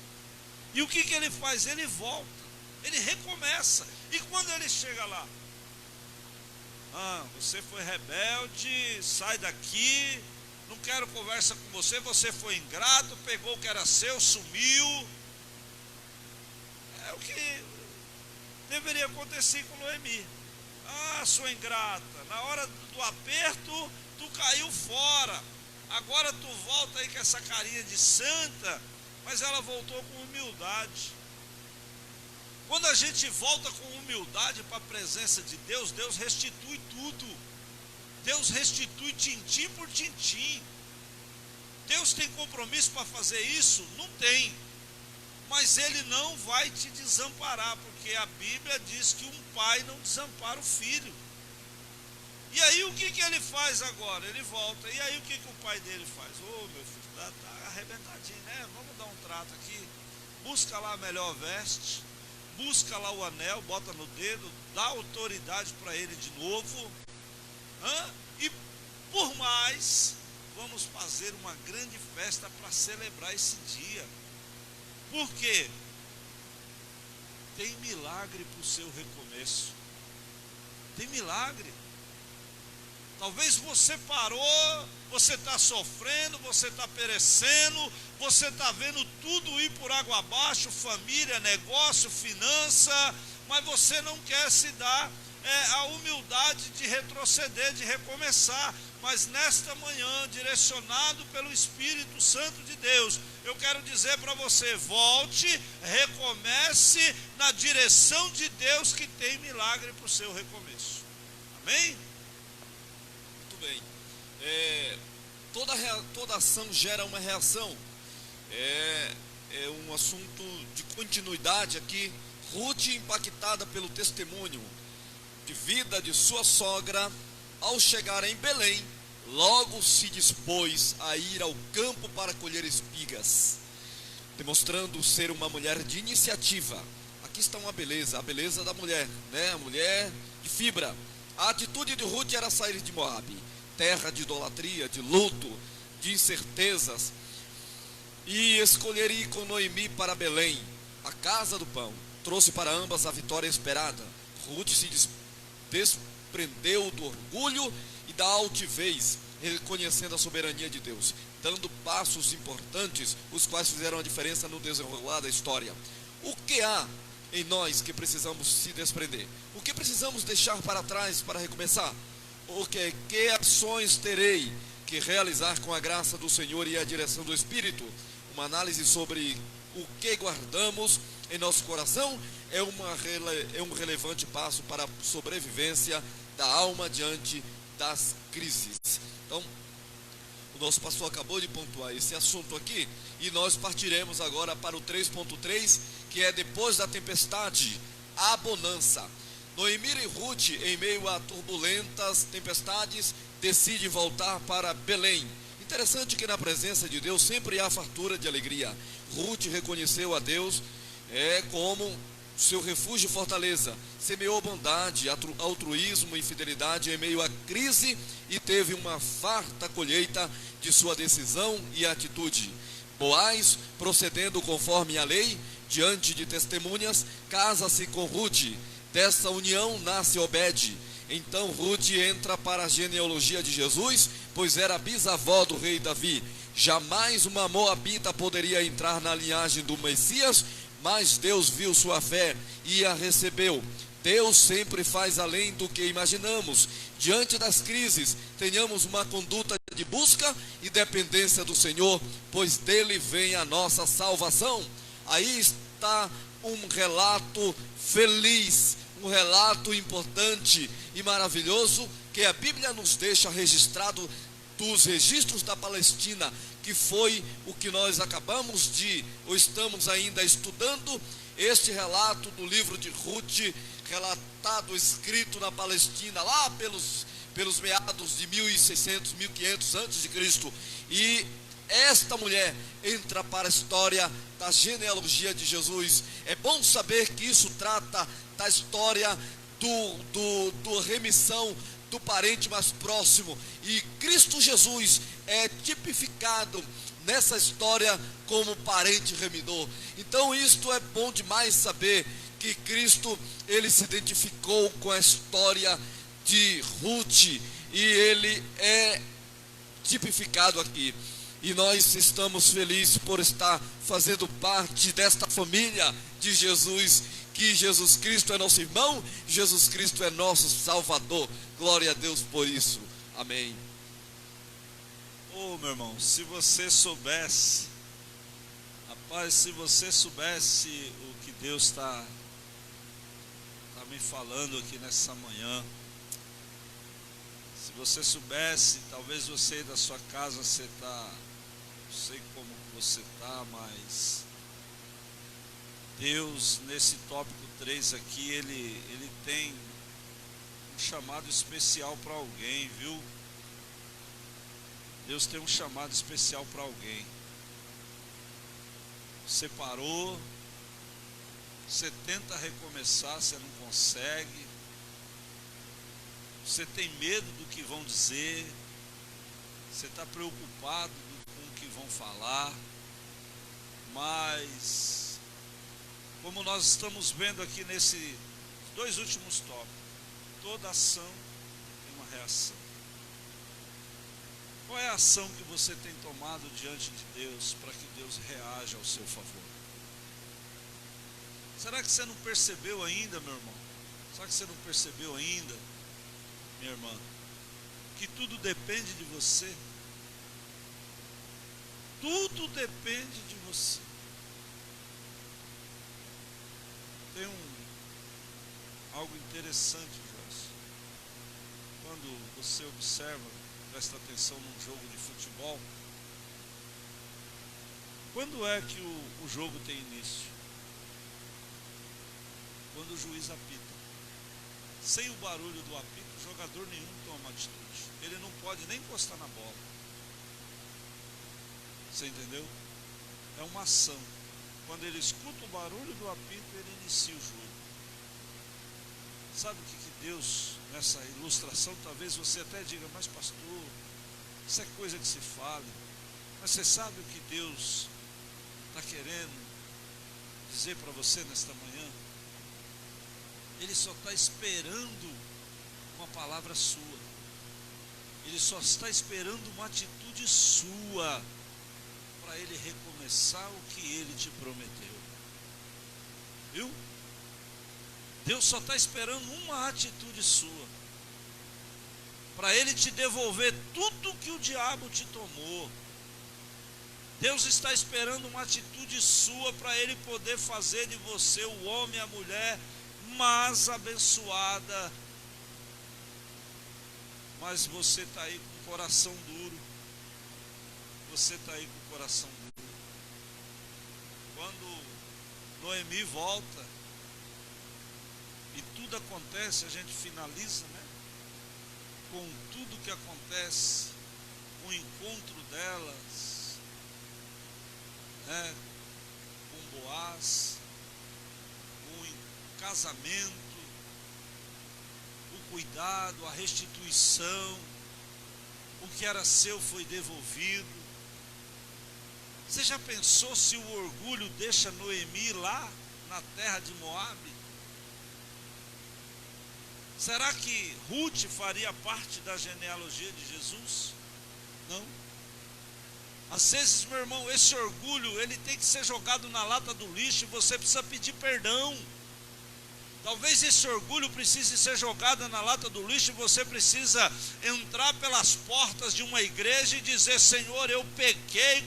E o que ele faz? Ele volta, ele recomeça. E quando ele chega lá: você foi rebelde, sai daqui, não quero conversa com você, você foi ingrato, pegou o que era seu, sumiu. É o que deveria acontecer com Noemi. Sua ingrata, na hora do aperto, tu caiu fora. Agora tu volta aí com essa carinha de santa, mas ela voltou com humildade. Quando a gente volta com humildade para a presença de Deus, Deus restitui tudo. Deus restitui tintim por tintim. Deus tem compromisso para fazer isso? Não tem. Mas Ele não vai te desamparar, porque a Bíblia diz que um pai não desampara o filho. E aí o que Ele faz agora? Ele volta. E aí o que o pai dele faz? Ô, meu filho, tá arrebentadinho, né? Vamos dar um trato aqui. Busca lá a melhor veste. Busca lá o anel, bota no dedo, dá autoridade para ele de novo. E por mais, vamos fazer uma grande festa para celebrar esse dia. Por quê? Tem milagre para o seu recomeço. Tem milagre. Talvez você parou, você está sofrendo, você está perecendo, você está vendo tudo ir por água abaixo, família, negócio, finança, mas você não quer se dar a humildade de retroceder, de recomeçar. Mas nesta manhã, direcionado pelo Espírito Santo de Deus, eu quero dizer para você: volte, recomece na direção de Deus, que tem milagre para o seu recomeço. Amém? Bem, toda ação gera uma reação. É um assunto de continuidade aqui. Ruth, impactada pelo testemunho de vida de sua sogra, ao chegar em Belém, logo se dispôs a ir ao campo para colher espigas, demonstrando ser uma mulher de iniciativa. Aqui está uma beleza, a beleza da mulher, né? A mulher de fibra. A atitude de Ruth era sair de Moabe, terra de idolatria, de luto, de incertezas, e escolher ir com Noemi para Belém, a casa do pão. Trouxe para ambas a vitória esperada. Ruth se desprendeu do orgulho e da altivez, reconhecendo a soberania de Deus, dando passos importantes, os quais fizeram a diferença no desenrolar da história. O que há em nós que precisamos se desprender? O que precisamos deixar para trás para recomeçar? Que ações terei que realizar com a graça do Senhor e a direção do Espírito? Uma análise sobre o que guardamos em nosso coração é um relevante passo para a sobrevivência da alma diante das crises. Então, o nosso pastor acabou de pontuar esse assunto aqui, e nós partiremos agora para o 3.3, que é depois da tempestade, a bonança. Noemi e Ruth, em meio a turbulentas tempestades, decidem voltar para Belém. Interessante que na presença de Deus sempre há fartura de alegria. Ruth reconheceu a Deus como seu refúgio e fortaleza. Semeou bondade, altruísmo e fidelidade em meio à crise e teve uma farta colheita de sua decisão e atitude. Boaz, procedendo conforme a lei, diante de testemunhas, casa-se com Ruth. Dessa união nasce Obed. Então Ruth entra para a genealogia de Jesus, pois era bisavó do rei Davi. Jamais uma moabita poderia entrar na linhagem do Messias, mas Deus viu sua fé e a recebeu. Deus sempre faz além do que imaginamos. Diante das crises, tenhamos uma conduta de busca e dependência do Senhor, pois dele vem a nossa salvação. Aí está um relato feliz, um relato importante e maravilhoso que a Bíblia nos deixa registrado dos registros da Palestina, que foi o que nós acabamos de, ou estamos ainda estudando, este relato do livro de Ruth, relatado, escrito na Palestina, lá pelos meados de 1600, 1500 a.C. E esta mulher entra para a história da genealogia de Jesus. É bom saber que isso trata da história do remissão do parente mais próximo, e Cristo Jesus é tipificado nessa história como parente remidor. Então isto é bom demais saber que Cristo, ele se identificou com a história de Ruth, e ele é tipificado aqui, e nós estamos felizes por estar fazendo parte desta família de Jesus, que Jesus Cristo é nosso irmão, Jesus Cristo é nosso Salvador. Glória a Deus por isso. Amém. Ô, meu irmão, se você soubesse, rapaz, se você soubesse o que Deus está me falando aqui nessa manhã, se você soubesse, talvez você aí da sua casa, você está, não sei como você está, mas Deus, nesse tópico 3 aqui, ele tem um chamado especial para alguém, viu? Deus tem um chamado especial para alguém. Você parou, você tenta recomeçar, você não consegue, você tem medo do que vão dizer, você está preocupado com o que vão falar, mas, como nós estamos vendo aqui nesses 2 últimos tópicos, toda ação tem uma reação. Qual é a ação que você tem tomado diante de Deus para que Deus reaja ao seu favor? Será que você não percebeu ainda, meu irmão? Será que você não percebeu ainda, minha irmã, que tudo depende de você? Tudo depende de você. Tem algo interessante, Joyce. Quando você observa, presta atenção num jogo de futebol, quando é que o jogo tem início? Quando o juiz apita. Sem o barulho do apito, jogador nenhum toma atitude. Ele não pode nem encostar na bola. Você entendeu? É uma ação. Quando ele escuta o barulho do apito, ele inicia o jogo. Sabe o que Deus, nessa ilustração, talvez você até diga, mas pastor, isso é coisa que se fale. Mas você sabe o que Deus está querendo dizer para você nesta manhã? Ele só está esperando uma palavra sua. Ele só está esperando uma atitude sua para ele recomeçar o que ele te prometeu. Viu? Deus só está esperando uma atitude sua para ele te devolver tudo que o diabo te tomou. Deus está esperando uma atitude sua para ele poder fazer de você o homem e a mulher mais abençoada. Mas você está aí com o coração duro. Você está aí com o coração duro. Quando Noemi volta e tudo acontece, a gente finaliza, né? Com tudo que acontece, o encontro delas, né? Com Boaz, o casamento, o cuidado, a restituição, o que era seu foi devolvido. Você já pensou se o orgulho deixa Noemi lá na terra de Moabe? Será que Ruth faria parte da genealogia de Jesus? Não. Às vezes, meu irmão, esse orgulho, ele tem que ser jogado na lata do lixo e você precisa pedir perdão. Talvez esse orgulho precise ser jogado na lata do lixo e você precisa entrar pelas portas de uma igreja e dizer: Senhor, eu pequei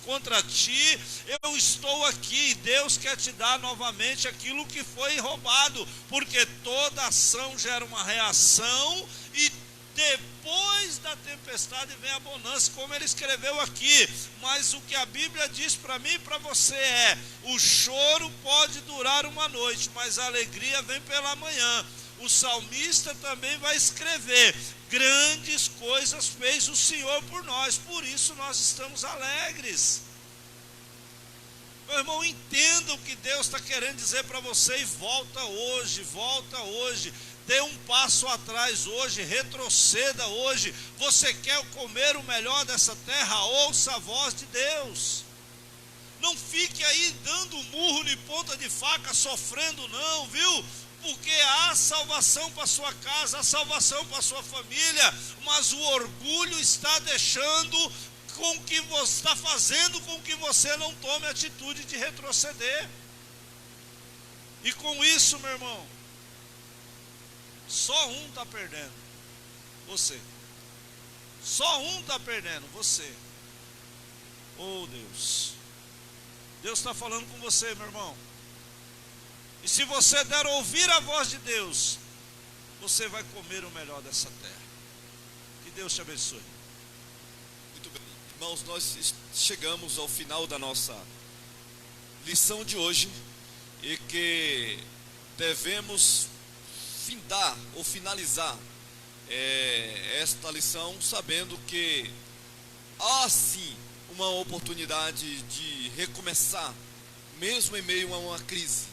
contra ti, eu estou aqui, e Deus quer te dar novamente aquilo que foi roubado, porque toda ação gera uma reação e depois da tempestade vem a bonança, como ele escreveu aqui. Mas o que a Bíblia diz para mim e para você é: o choro pode durar uma noite, mas a alegria vem pela manhã. O salmista também vai escrever: grandes coisas fez o Senhor por nós, por isso nós estamos alegres. Meu irmão, entenda o que Deus está querendo dizer para você e volta hoje, volta hoje. Dê um passo atrás hoje, retroceda hoje. Você quer comer o melhor dessa terra? Ouça a voz de Deus. Não fique aí dando murro em ponta de faca, sofrendo não, viu? Porque há salvação para sua casa, há salvação para sua família, mas o orgulho está deixando com que você está fazendo com que você não tome a atitude de retroceder. E com isso, meu irmão, só um está perdendo: você. Só um está perdendo, você. Oh Deus, Deus está falando com você, meu irmão. E se você der ouvir a voz de Deus, você vai comer o melhor dessa terra. Que Deus te abençoe. Muito bem, irmãos, nós chegamos ao final da nossa lição de hoje, e que devemos findar ou finalizar esta lição sabendo que há sim uma oportunidade de recomeçar, mesmo em meio a uma crise,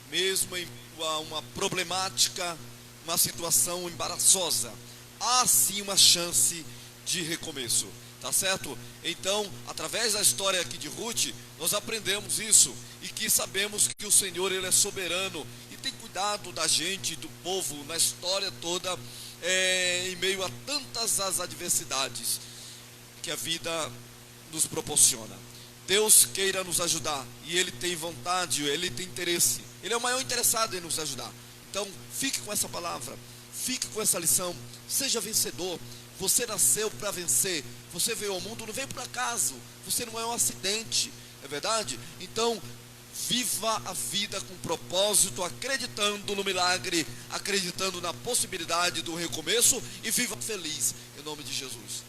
mesmo em meio a uma problemática, uma situação embaraçosa. Há sim uma chance de recomeço, tá certo? Então, através da história aqui de Ruth, nós aprendemos isso, e que sabemos que o Senhor, Ele é soberano e tem cuidado da gente, do povo, na história toda, em meio a tantas as adversidades que a vida nos proporciona. Deus queira nos ajudar, e Ele tem vontade, Ele tem interesse, Ele é o maior interessado em nos ajudar. Então, fique com essa palavra, fique com essa lição, seja vencedor. Você nasceu para vencer, você veio ao mundo, não veio por acaso, você não é um acidente, é verdade? Então, viva a vida com propósito, acreditando no milagre, acreditando na possibilidade do recomeço, e viva feliz, em nome de Jesus.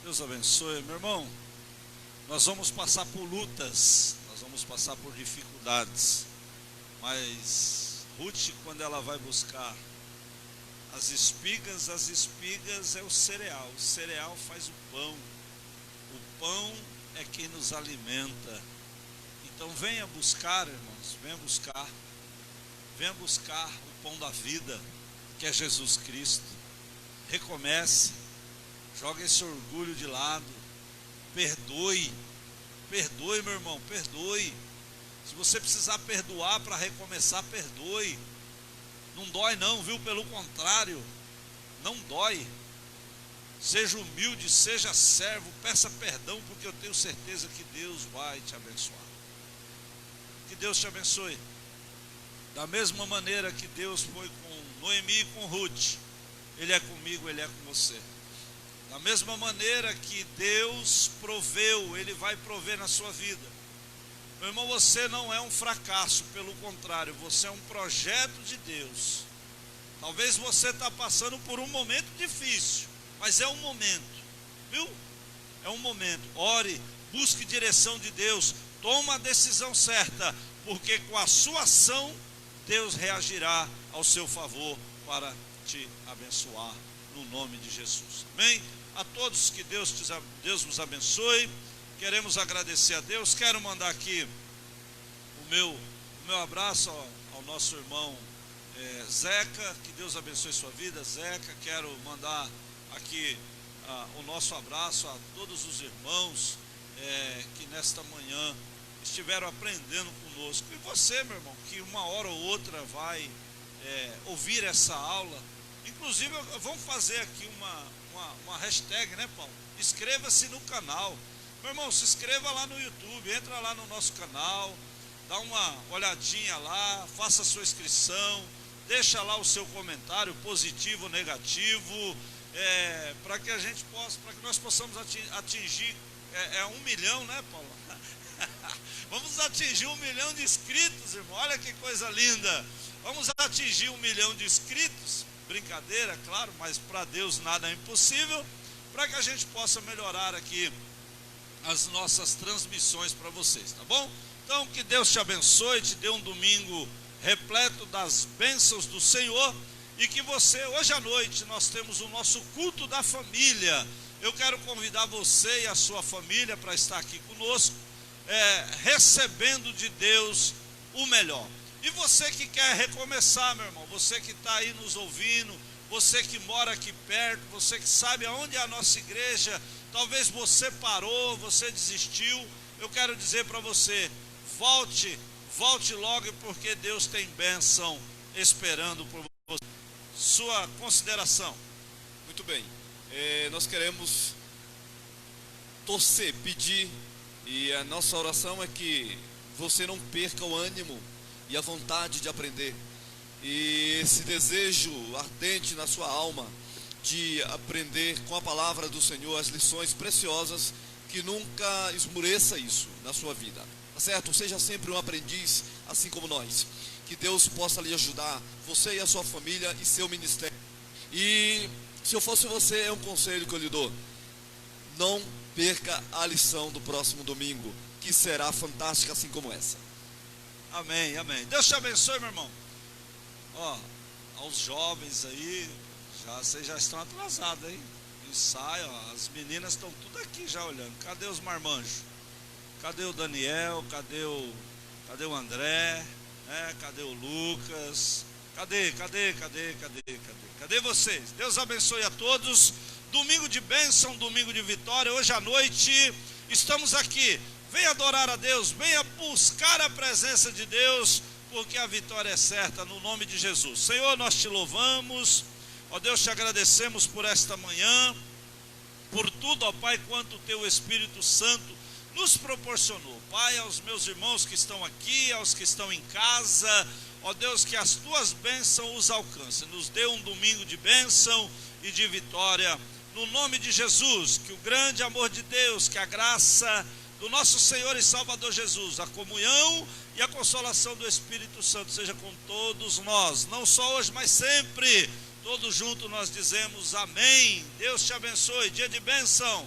Deus abençoe, meu irmão. Nós vamos passar por lutas, nós vamos passar por dificuldades, mas Ruth, quando ela vai buscar as espigas é o cereal faz o pão é quem nos alimenta. Então venha buscar, irmãos, venha buscar o pão da vida, que é Jesus Cristo. Recomece, joga esse orgulho de lado, perdoe, meu irmão, perdoe. Se você precisar perdoar para recomeçar, perdoe. Não dói não, viu? Pelo contrário, não dói. Seja humilde, seja servo, peça perdão, porque eu tenho certeza que Deus vai te abençoar. Que Deus te abençoe. Da mesma maneira que Deus foi com Noemi e com Ruth, Ele é comigo, Ele é com você. Da mesma maneira que Deus proveu, Ele vai prover na sua vida. Meu irmão, você não é um fracasso, pelo contrário, você é um projeto de Deus. Talvez você está passando por um momento difícil, mas é um momento, viu? É um momento. Ore, busque direção de Deus, toma a decisão certa, porque com a sua ação, Deus reagirá ao seu favor para te abençoar, no nome de Jesus. Amém? A todos, que Deus vos abençoe. Queremos agradecer a Deus. Quero mandar aqui o meu abraço ao nosso irmão Zeca. Que Deus abençoe sua vida, Zeca. Quero mandar aqui o nosso abraço a todos os irmãos que nesta manhã estiveram aprendendo conosco. E você, meu irmão, que uma hora ou outra vai ouvir essa aula. Inclusive, vamos fazer aqui uma hashtag, né, Paulo? Inscreva-se no canal. Meu irmão, se inscreva lá no YouTube, entra lá no nosso canal, dá uma olhadinha lá, faça a sua inscrição, deixa lá o seu comentário, positivo ou negativo, para que nós possamos atingir 1 milhão, né, Paulo? Vamos atingir 1 milhão de inscritos, irmão, olha que coisa linda. Vamos atingir 1 milhão de inscritos, brincadeira, claro, mas para Deus nada é impossível, para que a gente possa melhorar aqui as nossas transmissões para vocês, tá bom? Então, que Deus te abençoe, te dê um domingo repleto das bênçãos do Senhor, e que você, hoje à noite, nós temos o nosso culto da família. Eu quero convidar você e a sua família para estar aqui conosco, recebendo de Deus o melhor. E você que quer recomeçar, meu irmão, você que está aí nos ouvindo, você que mora aqui perto, você que sabe aonde é a nossa igreja, talvez você parou, você desistiu, eu quero dizer para você, volte logo, porque Deus tem bênção esperando por você. Sua consideração. Muito bem, nós queremos torcer, pedir, e a nossa oração é que você não perca o ânimo e a vontade de aprender, e esse desejo ardente na sua alma de aprender com a palavra do Senhor as lições preciosas, que nunca esmoreça isso na sua vida, tá certo? Seja sempre um aprendiz, assim como nós. Que Deus possa lhe ajudar, você e a sua família e seu ministério. E se eu fosse você, é um conselho que eu lhe dou: não perca a lição do próximo domingo, que será fantástica, assim como essa. Amém, amém. Deus te abençoe, meu irmão. Ó, aos jovens aí, vocês já estão atrasados, hein? Ensaio, ó, as meninas estão tudo aqui já olhando. Cadê os marmanjos? Cadê o Daniel? Cadê o André? Cadê o Lucas? Cadê vocês? Deus abençoe a todos. Domingo de bênção, domingo de vitória. Hoje à noite estamos aqui. Venha adorar a Deus, venha buscar a presença de Deus, porque a vitória é certa, no nome de Jesus. Senhor, nós te louvamos, ó Deus, te agradecemos por esta manhã, por tudo, ó Pai, quanto o teu Espírito Santo nos proporcionou. Pai, aos meus irmãos que estão aqui, aos que estão em casa, ó Deus, que as tuas bênçãos os alcancem. Nos dê um domingo de bênção e de vitória, no nome de Jesus. Que o grande amor de Deus, que a graça do nosso Senhor e Salvador Jesus, a comunhão e a consolação do Espírito Santo seja com todos nós, não só hoje, mas sempre. Todos juntos nós dizemos amém. Deus te abençoe, dia de bênção.